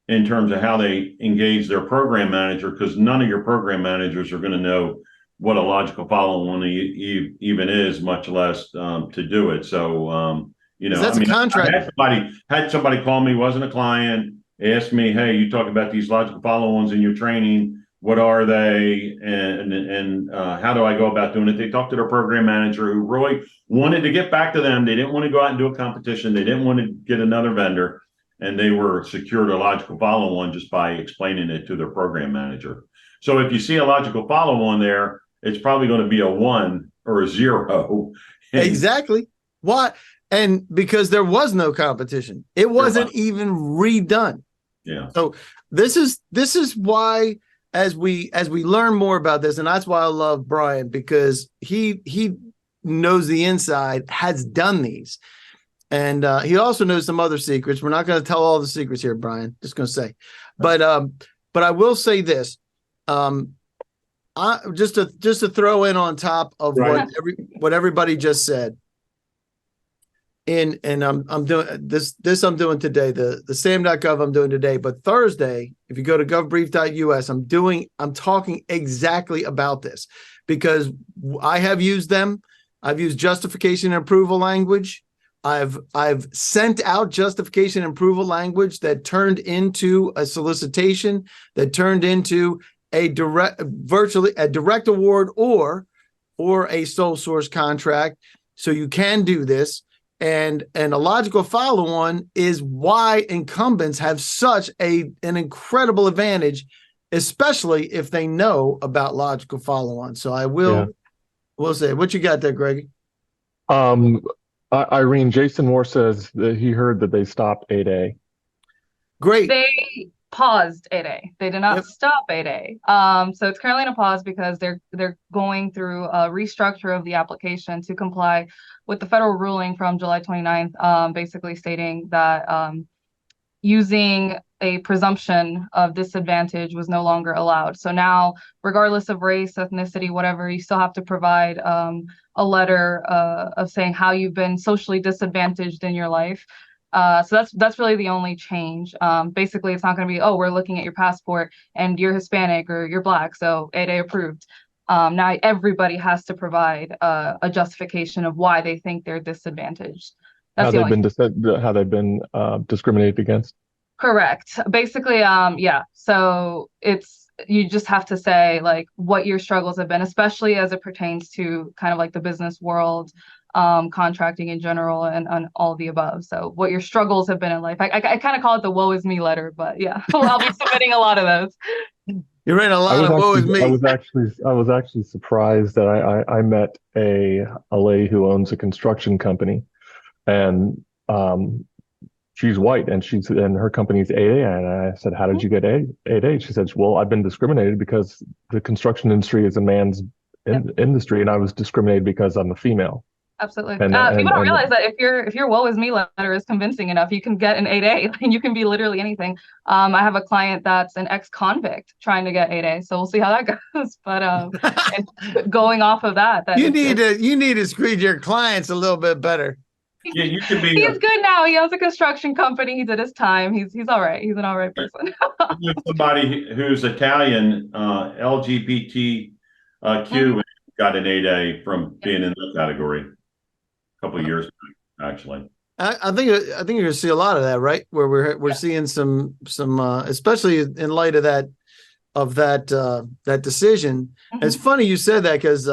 in terms of how they engage their program manager, because none of your program managers are going to know what a logical follow-on even is, much less to do it. So, that's a contract. I had somebody call me, wasn't a client, asked me, "Hey, you talk about these logical follow-ons in your training. What are they, and how do I go about doing it?" They talked to their program manager, who really wanted to get back to them. They didn't want to go out and do a competition. They didn't want to get another vendor, and they were secured a logical follow-on just by explaining it to their program manager. So if you see a logical follow-on there, it's probably going to be a 1 or a 0. Exactly. Why? And because there was no competition, it wasn't even redone. Yeah. So this is why, as we learn more about this, and that's why I love Brian, because he knows the inside, has done these, and he also knows some other secrets. We're not going to tell all the secrets here, Brian. Just going to say, but I will say this. Just to throw in on top of what everybody just said. And I'm doing this I'm doing today, the SAM.gov I'm doing today, but Thursday, if you go to govbrief.us, I'm talking exactly about this, because I have used them. I've used justification and approval language. I've sent out justification and approval language that turned into a solicitation, that turned into virtually a direct award or a sole source contract. So you can do this. And a logical follow-on is why incumbents have such an incredible advantage, especially if they know about logical follow-on. So I will say, what you got there, Greg? Irene, Jason Moore says that he heard that they stopped 8A. Great. They paused 8A. They did not stop 8A. So it's currently in a pause because they're going through a restructure of the application to comply with the federal ruling from July 29th, basically stating that using a presumption of disadvantage was no longer allowed. So now, regardless of race, ethnicity, whatever, you still have to provide a letter of saying how you've been socially disadvantaged in your life. So that's really the only change. Basically, it's not going to be, oh, we're looking at your passport and you're Hispanic or you're Black, so 8A approved. Now everybody has to provide a justification of why they think they're disadvantaged. That's the only how they've been discriminated against. Correct. Basically, yeah. So you just have to say like what your struggles have been, especially as it pertains to kind of like the business world, contracting in general, and all the above. So what your struggles have been in life. I kind of call it the woe is me letter, but yeah, I'll be submitting a lot of those. You're in a lot of woe is me. I was actually surprised that I met a lady who owns a construction company, and she's white, and her company's 8A. And I said, "How did you get 8A?" She said, "Well, I've been discriminated because the construction industry is a man's industry, and I was discriminated because I'm a female." Absolutely. People don't realize that if your woe is me letter is convincing enough, you can get an 8A and you can be literally anything. I have a client that's an ex-convict trying to get 8A, so we'll see how that goes. But going off of that, you need to screen your clients a little bit better. Yeah, you could be. He's good now. He owns a construction company. He did his time. He's all right. He's an all right person. Somebody who's Italian, LGBTQ, got an 8A from being in that category a couple of years ago, actually. I think you're going to see a lot of that, right? Where we're seeing some especially in light of that decision. Mm-hmm. It's funny you said that because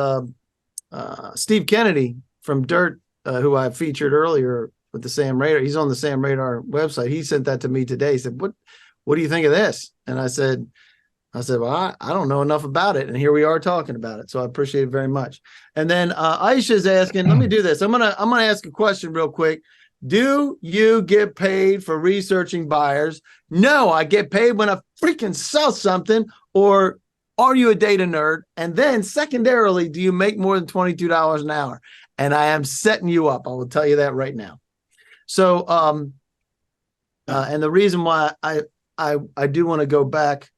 Steve Kennedy from Dirt, who I featured earlier with the Sam Radar, he's on the Sam Radar website. He sent that to me today. He said, "What do you think of this?" And I said, "Well, I don't know enough about it." And here we are talking about it. So I appreciate it very much. And then Aisha's asking, let me do this. I'm gonna ask a question real quick. Do you get paid for researching buyers? No, I get paid when I freaking sell something. Or are you a data nerd? And then secondarily, do you make more than $22 an hour? And I am setting you up. I will tell you that right now. So, and the reason why I do want to go back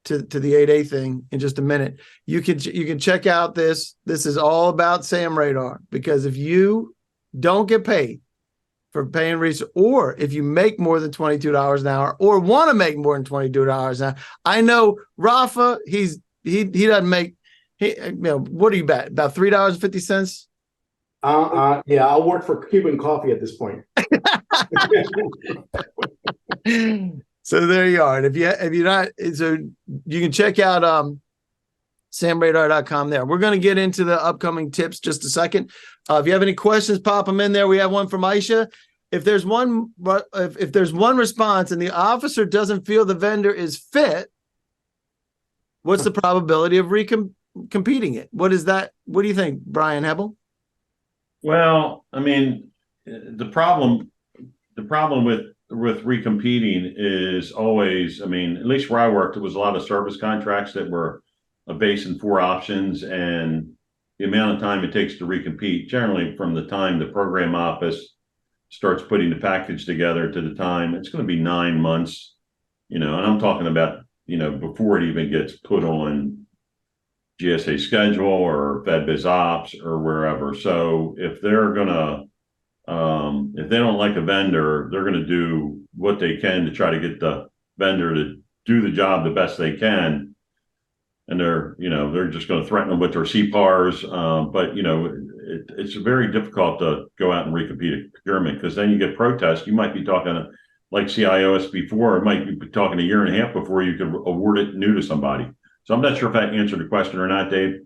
to the 8A thing in just a minute. You can check out this. This is all about Sam Radar, because if you don't get paid for paying research, or if you make more than $22 an hour, or want to make more than $22 an hour, I know Rafa. He doesn't make. What do you bet? About $3.50. Yeah, I'll work for Cuban coffee at this point. So there you are. And if you're not, so you can check out samradar.com there. We're going to get into the upcoming tips just a second. If you have any questions, pop them in there. We have one from Aisha. If there's one response and the officer doesn't feel the vendor is fit, what's the probability of competing it? What is that? What do you think, Brian Hebel? Well, I mean, the problem with recompeting is always, I mean, at least where I worked, it was a lot of service contracts that were based in 4 options, and the amount of time it takes to recompete, generally from the time the program office starts putting the package together to the time, it's going to be 9 months, and I'm talking about, before it even gets put on GSA schedule or FedBiz Ops or wherever. So if they're gonna, if they don't like a vendor, they're gonna do what they can to try to get the vendor to do the job the best they can. And they're just going to threaten them with their CPARs. But it's very difficult to go out and recompete a procurement, because then you get protests. You might be talking like CIOS before. It might be talking a year and a half before you could award it new to somebody. So I'm not sure if that answered the question or not, Dave.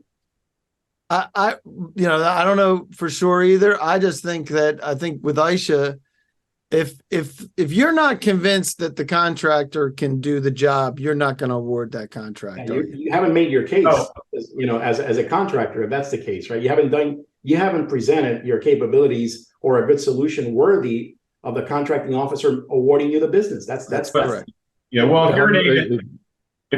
I don't know for sure either. I just think with Aisha, if you're not convinced that the contractor can do the job, you're not going to award that contract. Yeah, you haven't made your case, as a contractor, if that's the case, right? You haven't presented your capabilities or a good solution worthy of the contracting officer awarding you the business. That's correct. Yeah, well, if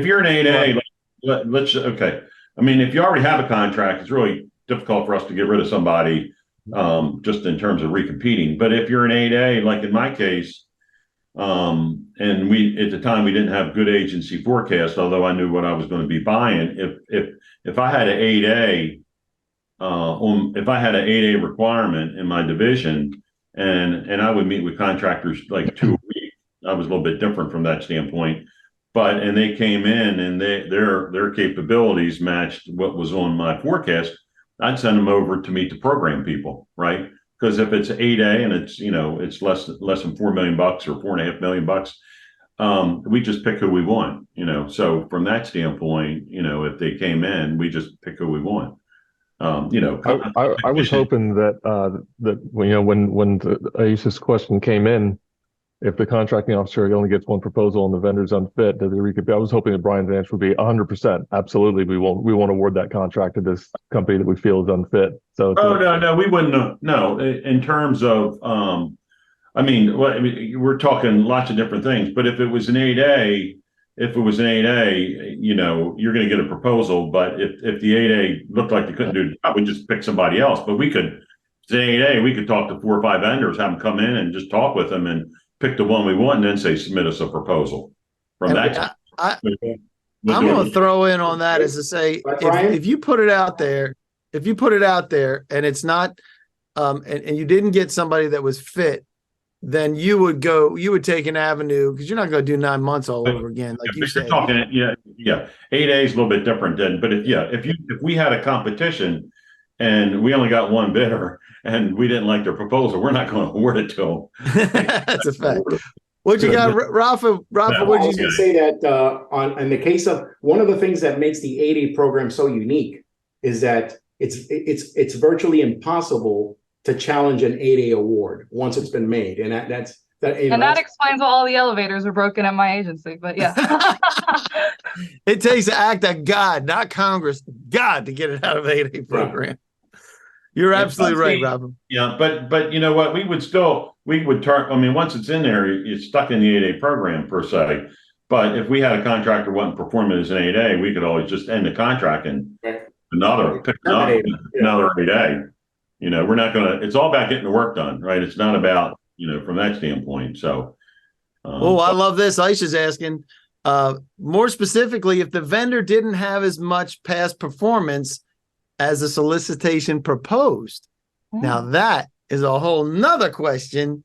you're an 8A, let's okay. I mean, if you already have a contract, it's really difficult for us to get rid of somebody just in terms of recompeting. But if you're an 8A, like in my case, and we at the time we didn't have good agency forecast, although I knew what I was going to be buying. If I had an 8A, if I had an 8A requirement in my division, and I would meet with contractors like 2 a week, I was a little bit different from that standpoint. and they came in and their capabilities matched what was on my forecast, I'd send them over to meet the program people, right? Because if it's 8A and it's, it's less than $4 million or $4.5 million, we just pick who we want, So from that standpoint, if they came in, we just pick who we want. I was hoping that when Aisha's question came in, if the contracting officer only gets one proposal and the vendor's unfit, I was hoping that Brian's answer would be 100%. Absolutely, we won't award that contract to this company that we feel is unfit. So, no, we wouldn't. No, in terms of, we're talking lots of different things. But if it was an 8A, you're going to get a proposal. But if the 8A looked like they couldn't do it, we just pick somebody else. But we could, if it's an 8A, we could talk to 4 or 5 vendors, have them come in and just talk with them and pick the one we want, and then say, submit us a proposal from that. I'm going to throw in on that as to say, if you put it out there, and it's not, and you didn't get somebody that was fit, then you would take an avenue, because you're not going to do 9 months all over again, like you said. Talking, 8A is a little bit different then, but if we had a competition and we only got one bidder and we didn't like their proposal, we're not going to award it to them. That's a fact. What you got, Rafa? I was going to say that in the case of one of the things that makes the 8A program so unique is that it's virtually impossible to challenge an 8A award once it's been made, and that explains why all the elevators are broken at my agency. But yeah, it takes the act of God, not Congress, God, to get it out of the 8A program. Yeah. You're absolutely right, Robin. Yeah, but you know what? We would turn. Once it's in there, it's stuck in the 8A program per se. But if we had a contractor wasn't performing as an 8A, we could always just end the contract and pick another 8A. We're not going to. It's all about getting the work done, right? It's not about from that standpoint. So, I love this. Aisha's asking more specifically if the vendor didn't have as much past performance as the solicitation proposed. Now that is a whole nother question.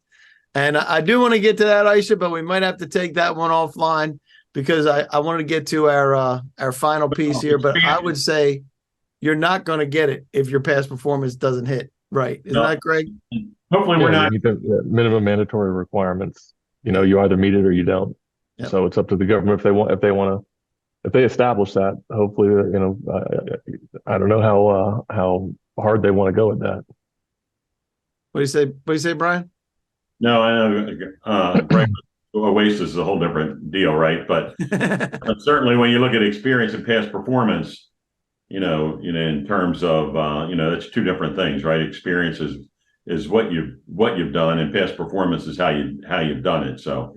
And I do want to get to that, Aisha, but we might have to take that one offline because I want to get to our final piece here. But I would say you're not going to get it if your past performance doesn't hit. Right. Isn't that Greg? Hopefully we're not. You meet the minimum mandatory requirements. You either meet it or you don't. Yep. So it's up to the government if they establish that. Hopefully, I don't know how hard they want to go with that. What do you say, Brian? No, I know. Greg, Oasis is a whole different deal, right? But certainly when you look at experience and past performance, in terms of that's two different things, right? Experience is what you've done, and past performance is how you've done it. So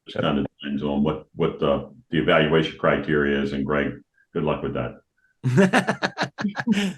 it kind of depends on what the evaluation criteria is. And Greg, good luck with that. I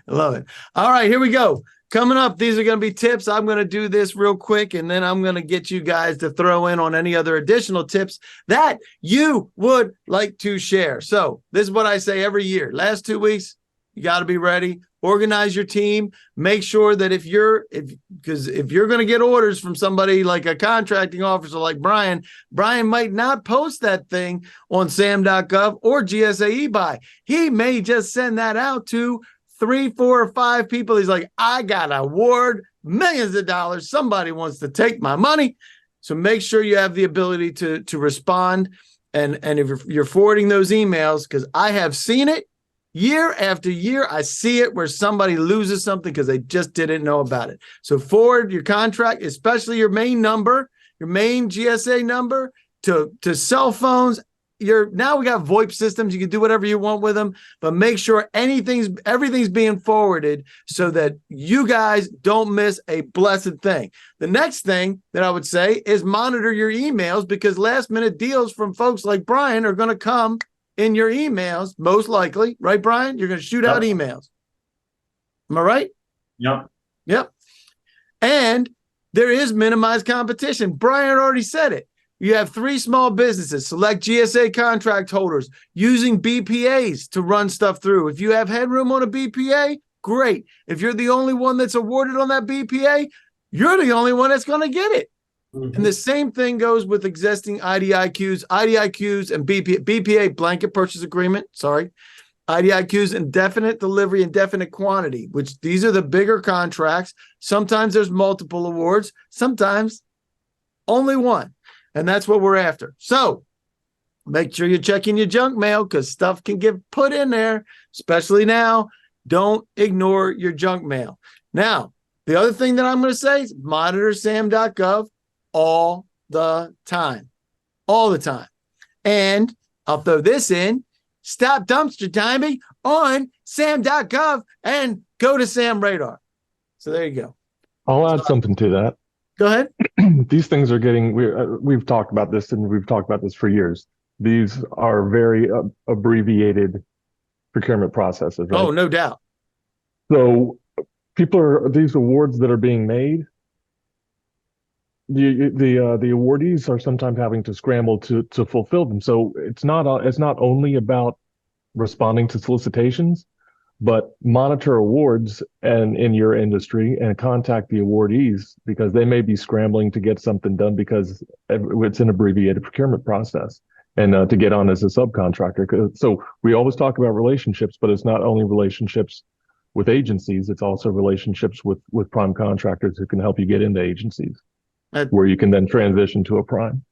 love it. All right, here we go. Coming up, these are going to be tips. I'm going to do this real quick, and then I'm going to get you guys to throw in on any other additional tips that you would like to share. So this is what I say every year. Last 2 weeks, you got to be ready. Organize your team. Make sure that if you're going to get orders from somebody like a contracting officer like Brian might not post that thing on SAM.gov or GSA eBuy. He may just send that out to 3, 4, or 5 people. He's like, I got an award, millions of dollars. Somebody wants to take my money. So make sure you have the ability to respond. And if you're forwarding those emails, because I have seen it year after year, I see it where somebody loses something because they just didn't know about it. So forward your contract, especially your main number, your main GSA number to cell phones. Now we got VoIP systems. You can do whatever you want with them, but make sure everything's being forwarded so that you guys don't miss a blessed thing. The next thing that I would say is monitor your emails, because last minute deals from folks like Brian are going to come in your emails, most likely, right, Brian? You're going to shoot out emails. Am I right? Yep. And there is minimized competition. Brian already said it. You have 3 small businesses, select GSA contract holders using BPAs to run stuff through. If you have headroom on a BPA, great. If you're the only one that's awarded on that BPA, you're the only one that's going to get it. And the same thing goes with existing IDIQs and BPA, blanket purchase agreement. Sorry. IDIQs, indefinite delivery, indefinite quantity, which these are the bigger contracts. Sometimes there's multiple awards, sometimes only one. And that's what we're after. So make sure you're checking your junk mail because stuff can get put in there, especially now. Don't ignore your junk mail. Now, the other thing that I'm going to say is monitor SAM.gov all the time. All the time. And I'll throw this in. Stop dumpster timing on SAM.gov and go to SAM Radar. So there you go. I'll add something to that. Go ahead. These things are getting, we've talked about this and we've talked about this for years. These are very abbreviated procurement processes, right? Oh, no doubt. So these awards that are being made, the awardees are sometimes having to scramble to fulfill them. So it's not only about responding to solicitations, but monitor awards and in your industry and contact the awardees because they may be scrambling to get something done because it's an abbreviated procurement process and to get on as a subcontractor. So we always talk about relationships, but it's not only relationships with agencies, it's also relationships with prime contractors who can help you get into agencies where you can then transition to a prime.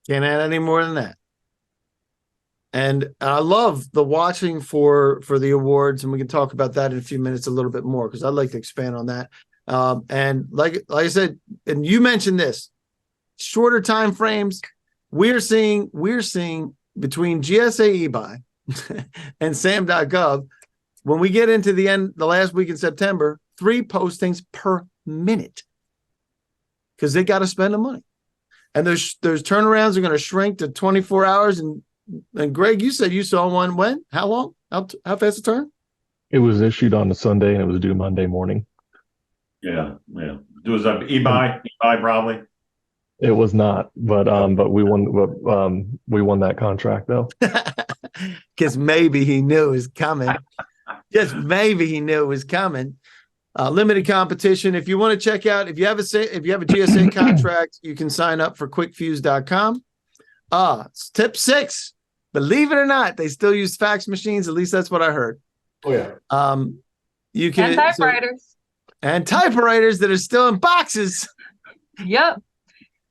Can't add any more than that. And I love the watching for the awards, and we can talk about that in a few minutes a little bit more because I'd like to expand on that. And like I said, and you mentioned this, shorter time frames. We're seeing between GSA eBuy and SAM.gov, when we get into the last week in September, 3 postings per minute because they got to spend the money. And those turnarounds are going to shrink to 24 hours. And Greg, you said you saw one when? How long? How fast a turn? It was issued on a Sunday and it was due Monday morning. Yeah. It was eBuy probably. It was not, but we won that contract though. Because maybe he knew it was coming. Just maybe he knew it was coming. Limited competition. If you want to check out, if you have a GSA contract, you can sign up for quickfuse.com. Tip 6. Believe it or not, they still use fax machines. At least that's what I heard. Oh yeah. You can And typewriters. And typewriters that are still in boxes. Yep.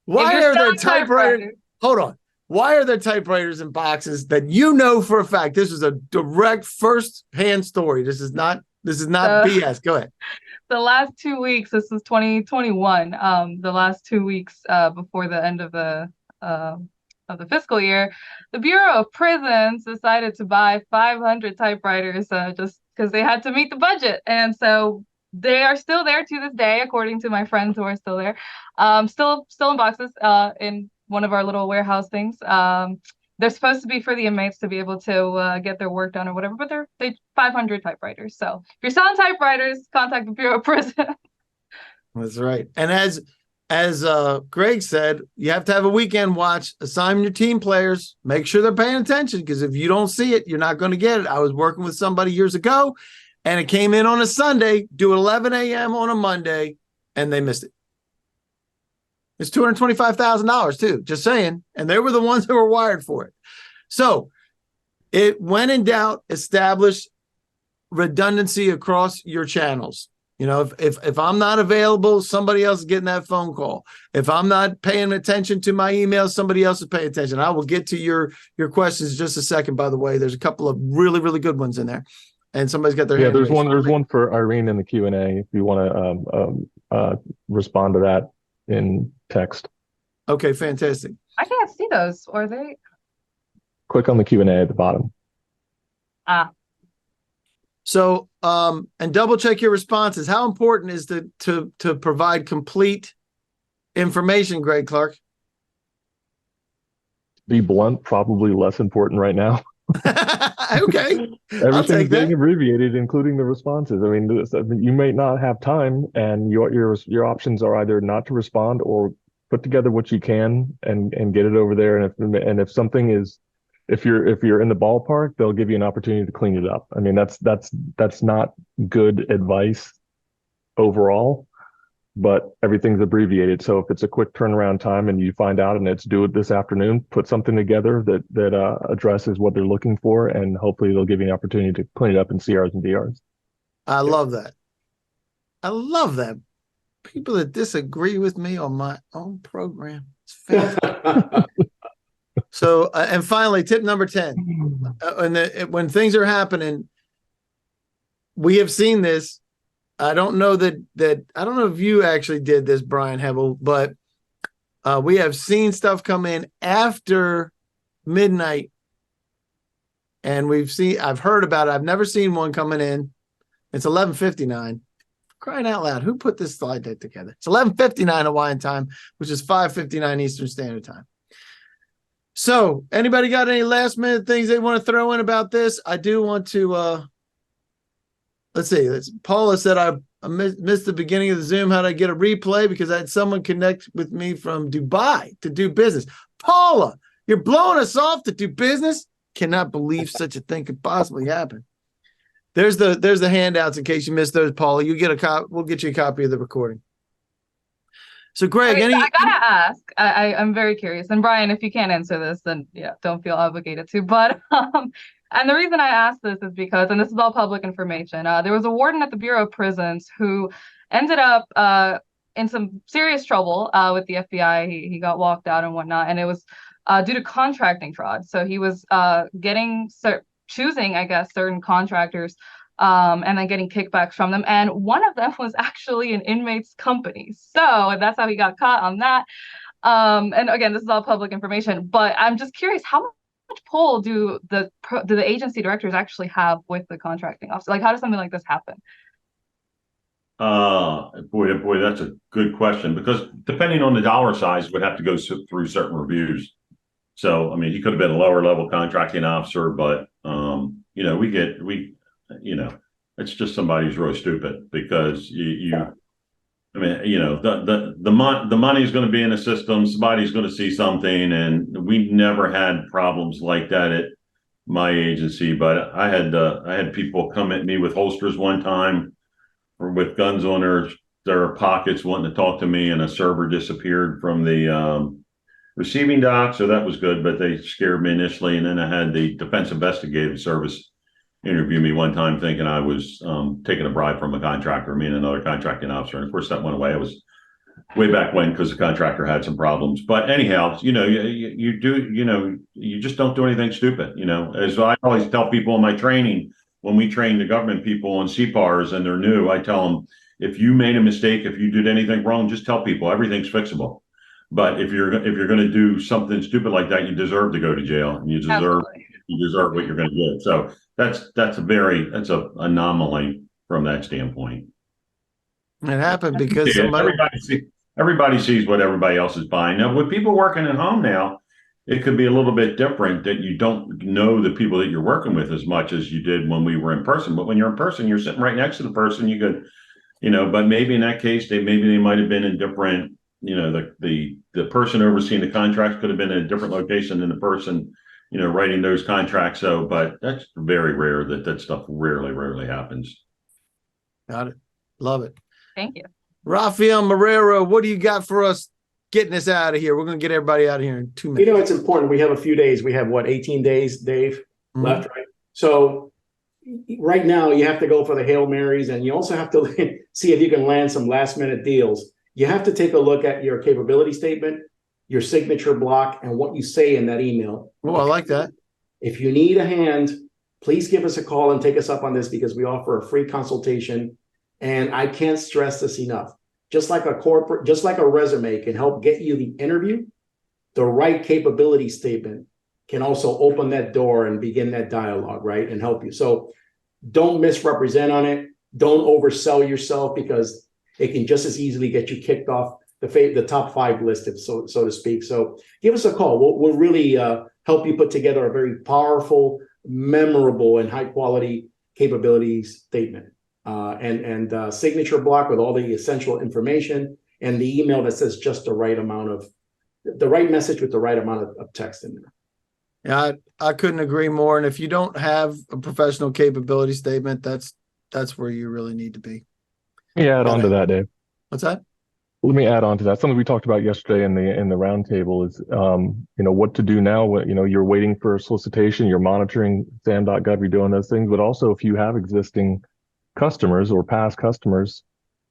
Why are there typewriters? Hold on. Why are there typewriters in boxes that you know for a fact? This is a direct first-hand story. This is not BS. Go ahead. The last 2 weeks, this is 2021. The last 2 weeks before the end of the fiscal year, the Bureau of Prisons decided to buy 500 typewriters just because they had to meet the budget, and so they are still there to this day, according to my friends who are still there. Still in boxes in one of our little warehouse things. They're supposed to be for the inmates to be able to get their work done or whatever, but they 500 typewriters. So if you're selling typewriters, contact the Bureau of Prisons. That's right. And as Greg said, you have to have a weekend watch. Assign your team players. Make sure they're paying attention because if you don't see it, you're not going to get it. I was working with somebody years ago, and it came in on a Sunday, due at 11 a.m. on a Monday, and they missed it. It's $225,000 too, just saying. And they were the ones who were wired for it. So when in doubt, establish redundancy across your channels. You know, if I'm not available, somebody else is getting that phone call. If I'm not paying attention to my emails, somebody else is paying attention. I will get to your questions in just a second, by the way. There's a couple of really, really good ones in there. And somebody's got their hand there's raised. There's one for Irene in the Q&A if you want to respond to that in text. Okay, fantastic. I can't see those, or they? Click on the Q&A at the bottom. So, and double check your responses. How important is to provide complete information, Greg Clark? Be blunt, probably less important right now. Okay. Everything's getting abbreviated, including the responses. I mean, you may not have time, and your options are either not to respond or put together what you can and get it over there. And if something is, if you're in the ballpark, they'll give you an opportunity to clean it up. I mean, that's not good advice overall. but everything's abbreviated. So if it's a quick turnaround time and you find out and it's due it this afternoon, put something together that addresses what they're looking for, and hopefully they'll give you an opportunity to clean it up in CRs and DRs. I love that. I love that. People that disagree with me on my own program. It's fantastic. So, and finally, tip number 10. When things are happening, we have seen this. I don't know that I don't know if you actually did this, Brian Hebel, but we have seen stuff come in after midnight, and I've heard about it. I've never seen one coming in. It's 11:59. Crying out loud! Who put this slide deck together? It's 11:59 Hawaiian time, which is 5:59 Eastern Standard Time. So, anybody got any last minute things they want to throw in about this? I do want to. Let's see. Paula said I missed the beginning of the Zoom. How did I get a replay? Because I had someone connect with me from Dubai to do business. Paula, you're blowing us off to do business? Cannot believe such a thing could possibly happen. There's the handouts in case you missed those, Paula. You get we'll get you a copy of the recording. So, Greg, I gotta ask. I'm very curious. And Brian, if you can't answer this, then yeah, don't feel obligated to. But and the reason I asked this is because, and this is all public information, there was a warden at the Bureau of Prisons who ended up in some serious trouble with the FBI. He got walked out and whatnot, and it was due to contracting fraud. So he was choosing, I guess, certain contractors and then getting kickbacks from them. And one of them was actually an inmate's company. So that's how he got caught on that. And again, this is all public information, but I'm just curious, how much pull do the agency directors actually have with the contracting officer? Like, how does something like this happen? Boy, that's a good question, because depending on the dollar size, would have to go through certain reviews. So, I mean, he could have been a lower level contracting officer, but it's just somebody who's really stupid, because the money is going to be in the system. Somebody's going to see something, and we never had problems like that at my agency. But I had people come at me with holsters one time, or with guns on their pockets, wanting to talk to me, and a server disappeared from the receiving dock. So that was good, but they scared me initially. And then I had the Defense Investigative Service interview me one time, thinking I was taking a bribe from a contractor, me and another contracting officer. And of course that went away. It was way back when, because the contractor had some problems. But anyhow, you just don't do anything stupid. As I always tell people in my training, when we train the government people on CPARs and they're new, I tell them, if you made a mistake, if you did anything wrong, just tell people everything's fixable. But if you're going to do something stupid like that, you deserve to go to jail, and you deserve what you're going to get. So that's an anomaly from that standpoint. It happened because everybody sees what everybody else is buying. Now, with people working at home now, it could be a little bit different, that you don't know the people that you're working with as much as you did when we were in person. But when you're in person, you're sitting right next to the person. You could, but maybe in that case, they might have been in different. The person overseeing the contracts could have been in a different location than the person, writing those contracts. So, but that's very rare. That stuff rarely happens. Got it. Love it. Thank you. Rafael Marrero, what do you got for us getting us out of here? We're going to get everybody out of here in 2 minutes. It's important. We have a few days. We have 18 days, Dave, left, right? So right now you have to go for the Hail Marys, and you also have to see if you can land some last minute deals. You have to take a look at your capability statement, your signature block, and what you say in that email. Oh, I like that. If you need a hand, please give us a call and take us up on this, because we offer a free consultation. And I can't stress this enough. Just like a resume can help get you the interview, the right capability statement can also open that door and begin that dialogue, right? And help you. So don't misrepresent on it. Don't oversell yourself, because it can just as easily get you kicked off the top 5 list, so to speak. So give us a call. We'll really help you put together a very powerful, memorable, and high quality capability statement. And signature block with all the essential information, and the email that says just the right message with the right amount of text in there. Yeah, I couldn't agree more. And if you don't have a professional capability statement, that's where you really need to be. Yeah, add on to that, Dave. What's that? Let me add on to that. Something we talked about yesterday in the roundtable is, what to do now. You're waiting for a solicitation, you're monitoring SAM.gov, you're doing those things, but also if you have existing customers or past customers,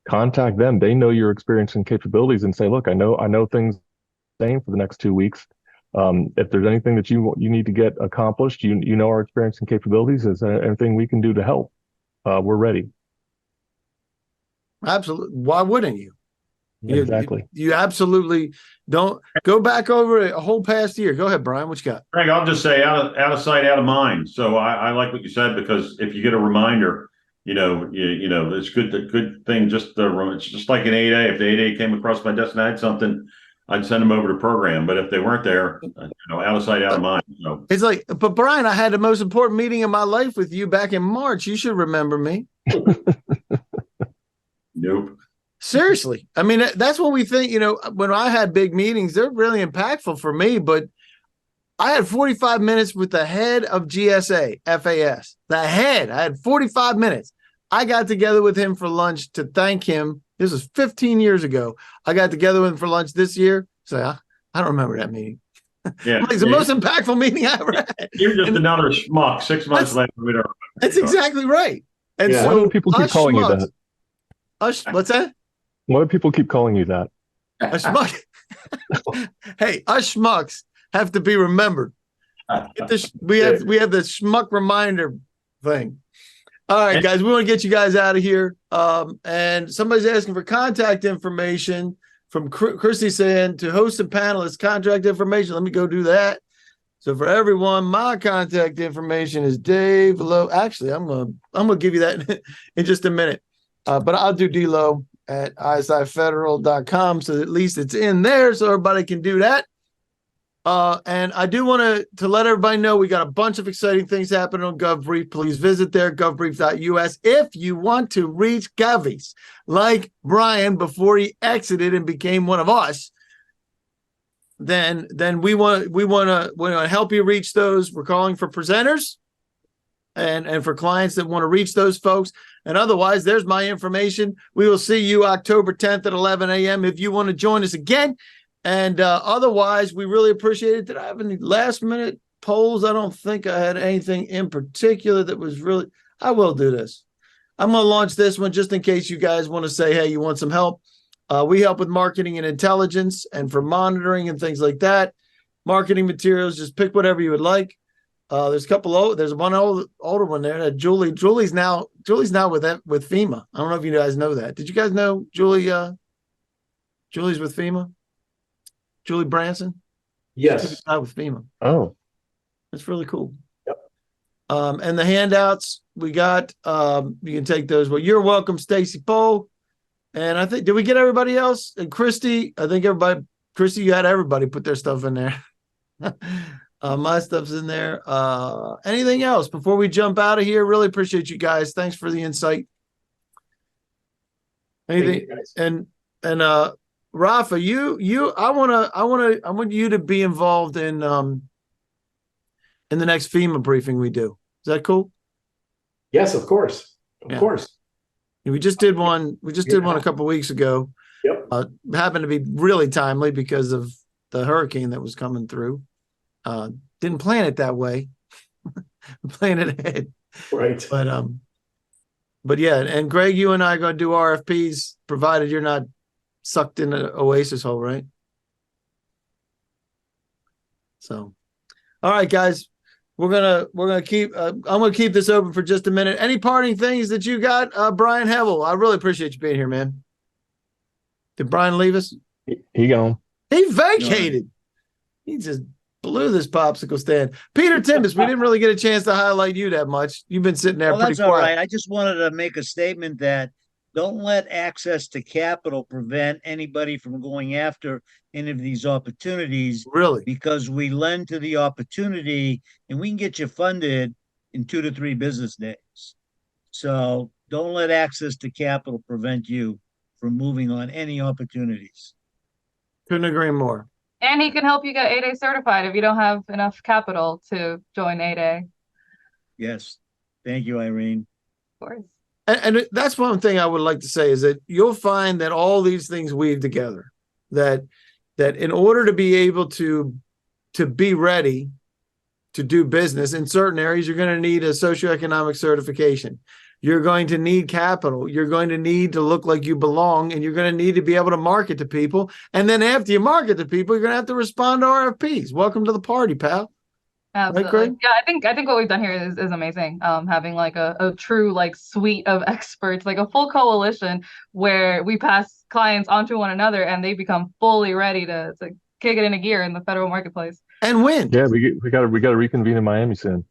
contact them. They know your experience and capabilities and say, look, I know things same for the next 2 weeks. If there's anything that you need to get accomplished, you know our experience and capabilities. Is there anything we can do to help? We're ready. Absolutely. Why wouldn't you? Exactly. You absolutely don't go back over a whole past year. Go ahead, Brian. What you got? Greg, I'll just say out of sight, out of mind. So I like what you said, because if you get a reminder, it's good thing. It's just like an 8A. If the 8A came across my desk and I had something, I'd send them over to program. But if they weren't there, out of sight, out of mind. So It's like, but Brian, I had the most important meeting of my life with you back in March. You should remember me. nope. Seriously. I mean, that's what we think, when I had big meetings, they're really impactful for me, but I had 45 minutes with the head of GSA, FAS, the head. I had 45 minutes. I got together with him for lunch to thank him. This was 15 years ago. I got together with him for lunch this year. So I don't remember that meeting. Yeah. It's the most impactful meeting I ever had. You're just another schmuck 6 months later. We don't remember. That's exactly right. And Yeah. so Why do people keep calling you that? What's that? Why do people keep calling you that? A schmuck. Hey, us schmucks have to be remembered. We have the schmuck reminder thing. All right, guys, we want to get you guys out of here. And somebody's asking for contact information from Christy, saying to host and panelists, contact information. Let me go do that. So for everyone, my contact information is Dave Lowe. Actually, I'm gonna give you that in just a minute. But I'll do DLowe at isifederal.com, so at least it's in there so everybody can do that. And I do want to let everybody know we got a bunch of exciting things happening on GovBrief. Please visit there, govbrief.us. If you want to reach Govies like Brian before he exited and became one of us, then we want to help you reach those. We're calling for presenters and for clients that want to reach those folks. And otherwise, there's my information. We will see you October 10th at 11 a.m. if you want to join us again. And otherwise, we really appreciate it. Did I have any last minute polls? I don't think I had anything in particular that was really. I will do this. I'm going to launch this one just in case you guys want to say, hey, you want some help. We help with marketing and intelligence and for monitoring and things like that. Marketing materials, just pick whatever you would like. There's a couple. There's one older one there. That Julie's now with FEMA. I don't know if you guys know that. Did you guys know Julie? Julie's with FEMA. Julie Branson. Yes. She's with FEMA. Oh, That's really cool. Yep. And the handouts we got. You can take those. Well, you're welcome, Stacy Poe. And I think, did we get everybody else? And Christy, I think Christy, you had everybody put their stuff in there. My stuff's in there. Anything else before we jump out of here? Really appreciate you guys. Thanks for the insight. Anything? And Rafa, I want you to be involved in the next FEMA briefing we do. Is that cool? Yes, of course. Of course. We just did one. We just did one a couple of weeks ago. Yep. Happened to be really timely because of the hurricane that was coming through. Didn't plan it that way. Plan it ahead. Right. But yeah, and Greg, you and I are going to do RFPs, provided you're not sucked in an Oasis hole, right? So, all right, guys, we're gonna keep. I'm gonna keep this open for just a minute. Any parting things that you got, Brian Hevel? I really appreciate you being here, man. Did Brian leave us? he gone. He vacated. He just blew this popsicle stand. Peter Timbus, we didn't really get a chance to highlight you that much. You've been sitting there Well, pretty that's all quiet. right. I just wanted to make a statement that don't let access to capital prevent anybody from going after any of these opportunities, Really? because we lend to the opportunity and we can get you funded in 2 to 3 business days. So don't let access to capital prevent you from moving on any opportunities. Couldn't agree more. And he can help you get 8A certified if you don't have enough capital to join 8A. Yes. Thank you, Irene. Of course. and that's one thing I would like to say is that you'll find that all these things weave together. That in order to be able to be ready to do business in certain areas, you're going to need a socioeconomic certification. You're going to need capital. You're going to need to look like you belong, and you're going to need to be able to market to people. And then after you market to people, you're going to have to respond to RFPs. Welcome to the party, pal. Absolutely. Right, Craig? Yeah, I think what we've done here is amazing. Having like a true like suite of experts, like a full coalition where we pass clients onto one another and they become fully ready to kick it into gear in the federal marketplace. And win. Yeah, we got to reconvene in Miami soon.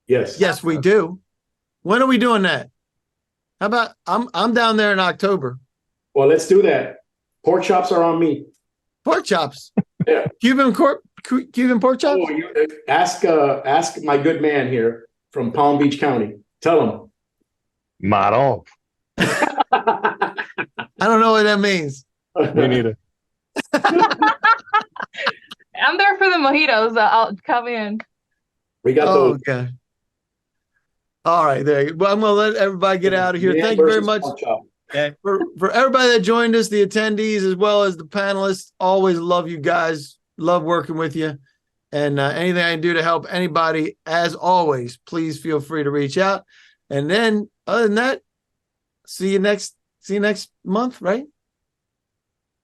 Yes. Yes, we do. When are we doing that? How about I'm down there in October. Well, let's do that. Pork chops are on me. Pork chops. Yeah. Cuban pork chops. Oh, ask my good man here from Palm Beach County. Tell him. Model. I don't know what that means. Me neither. I'm there for the mojitos. I'll come in. We got Oh, those. God. All right, there you go. Well, I'm going to let everybody get out of here. Thank you very much for everybody that joined us, the attendees, as well as the panelists. Always love you guys. Love working with you. And anything I can do to help anybody, as always, please feel free to reach out. And then, other than that, see you next month, right?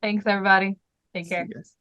Thanks, everybody. Take care. See you guys.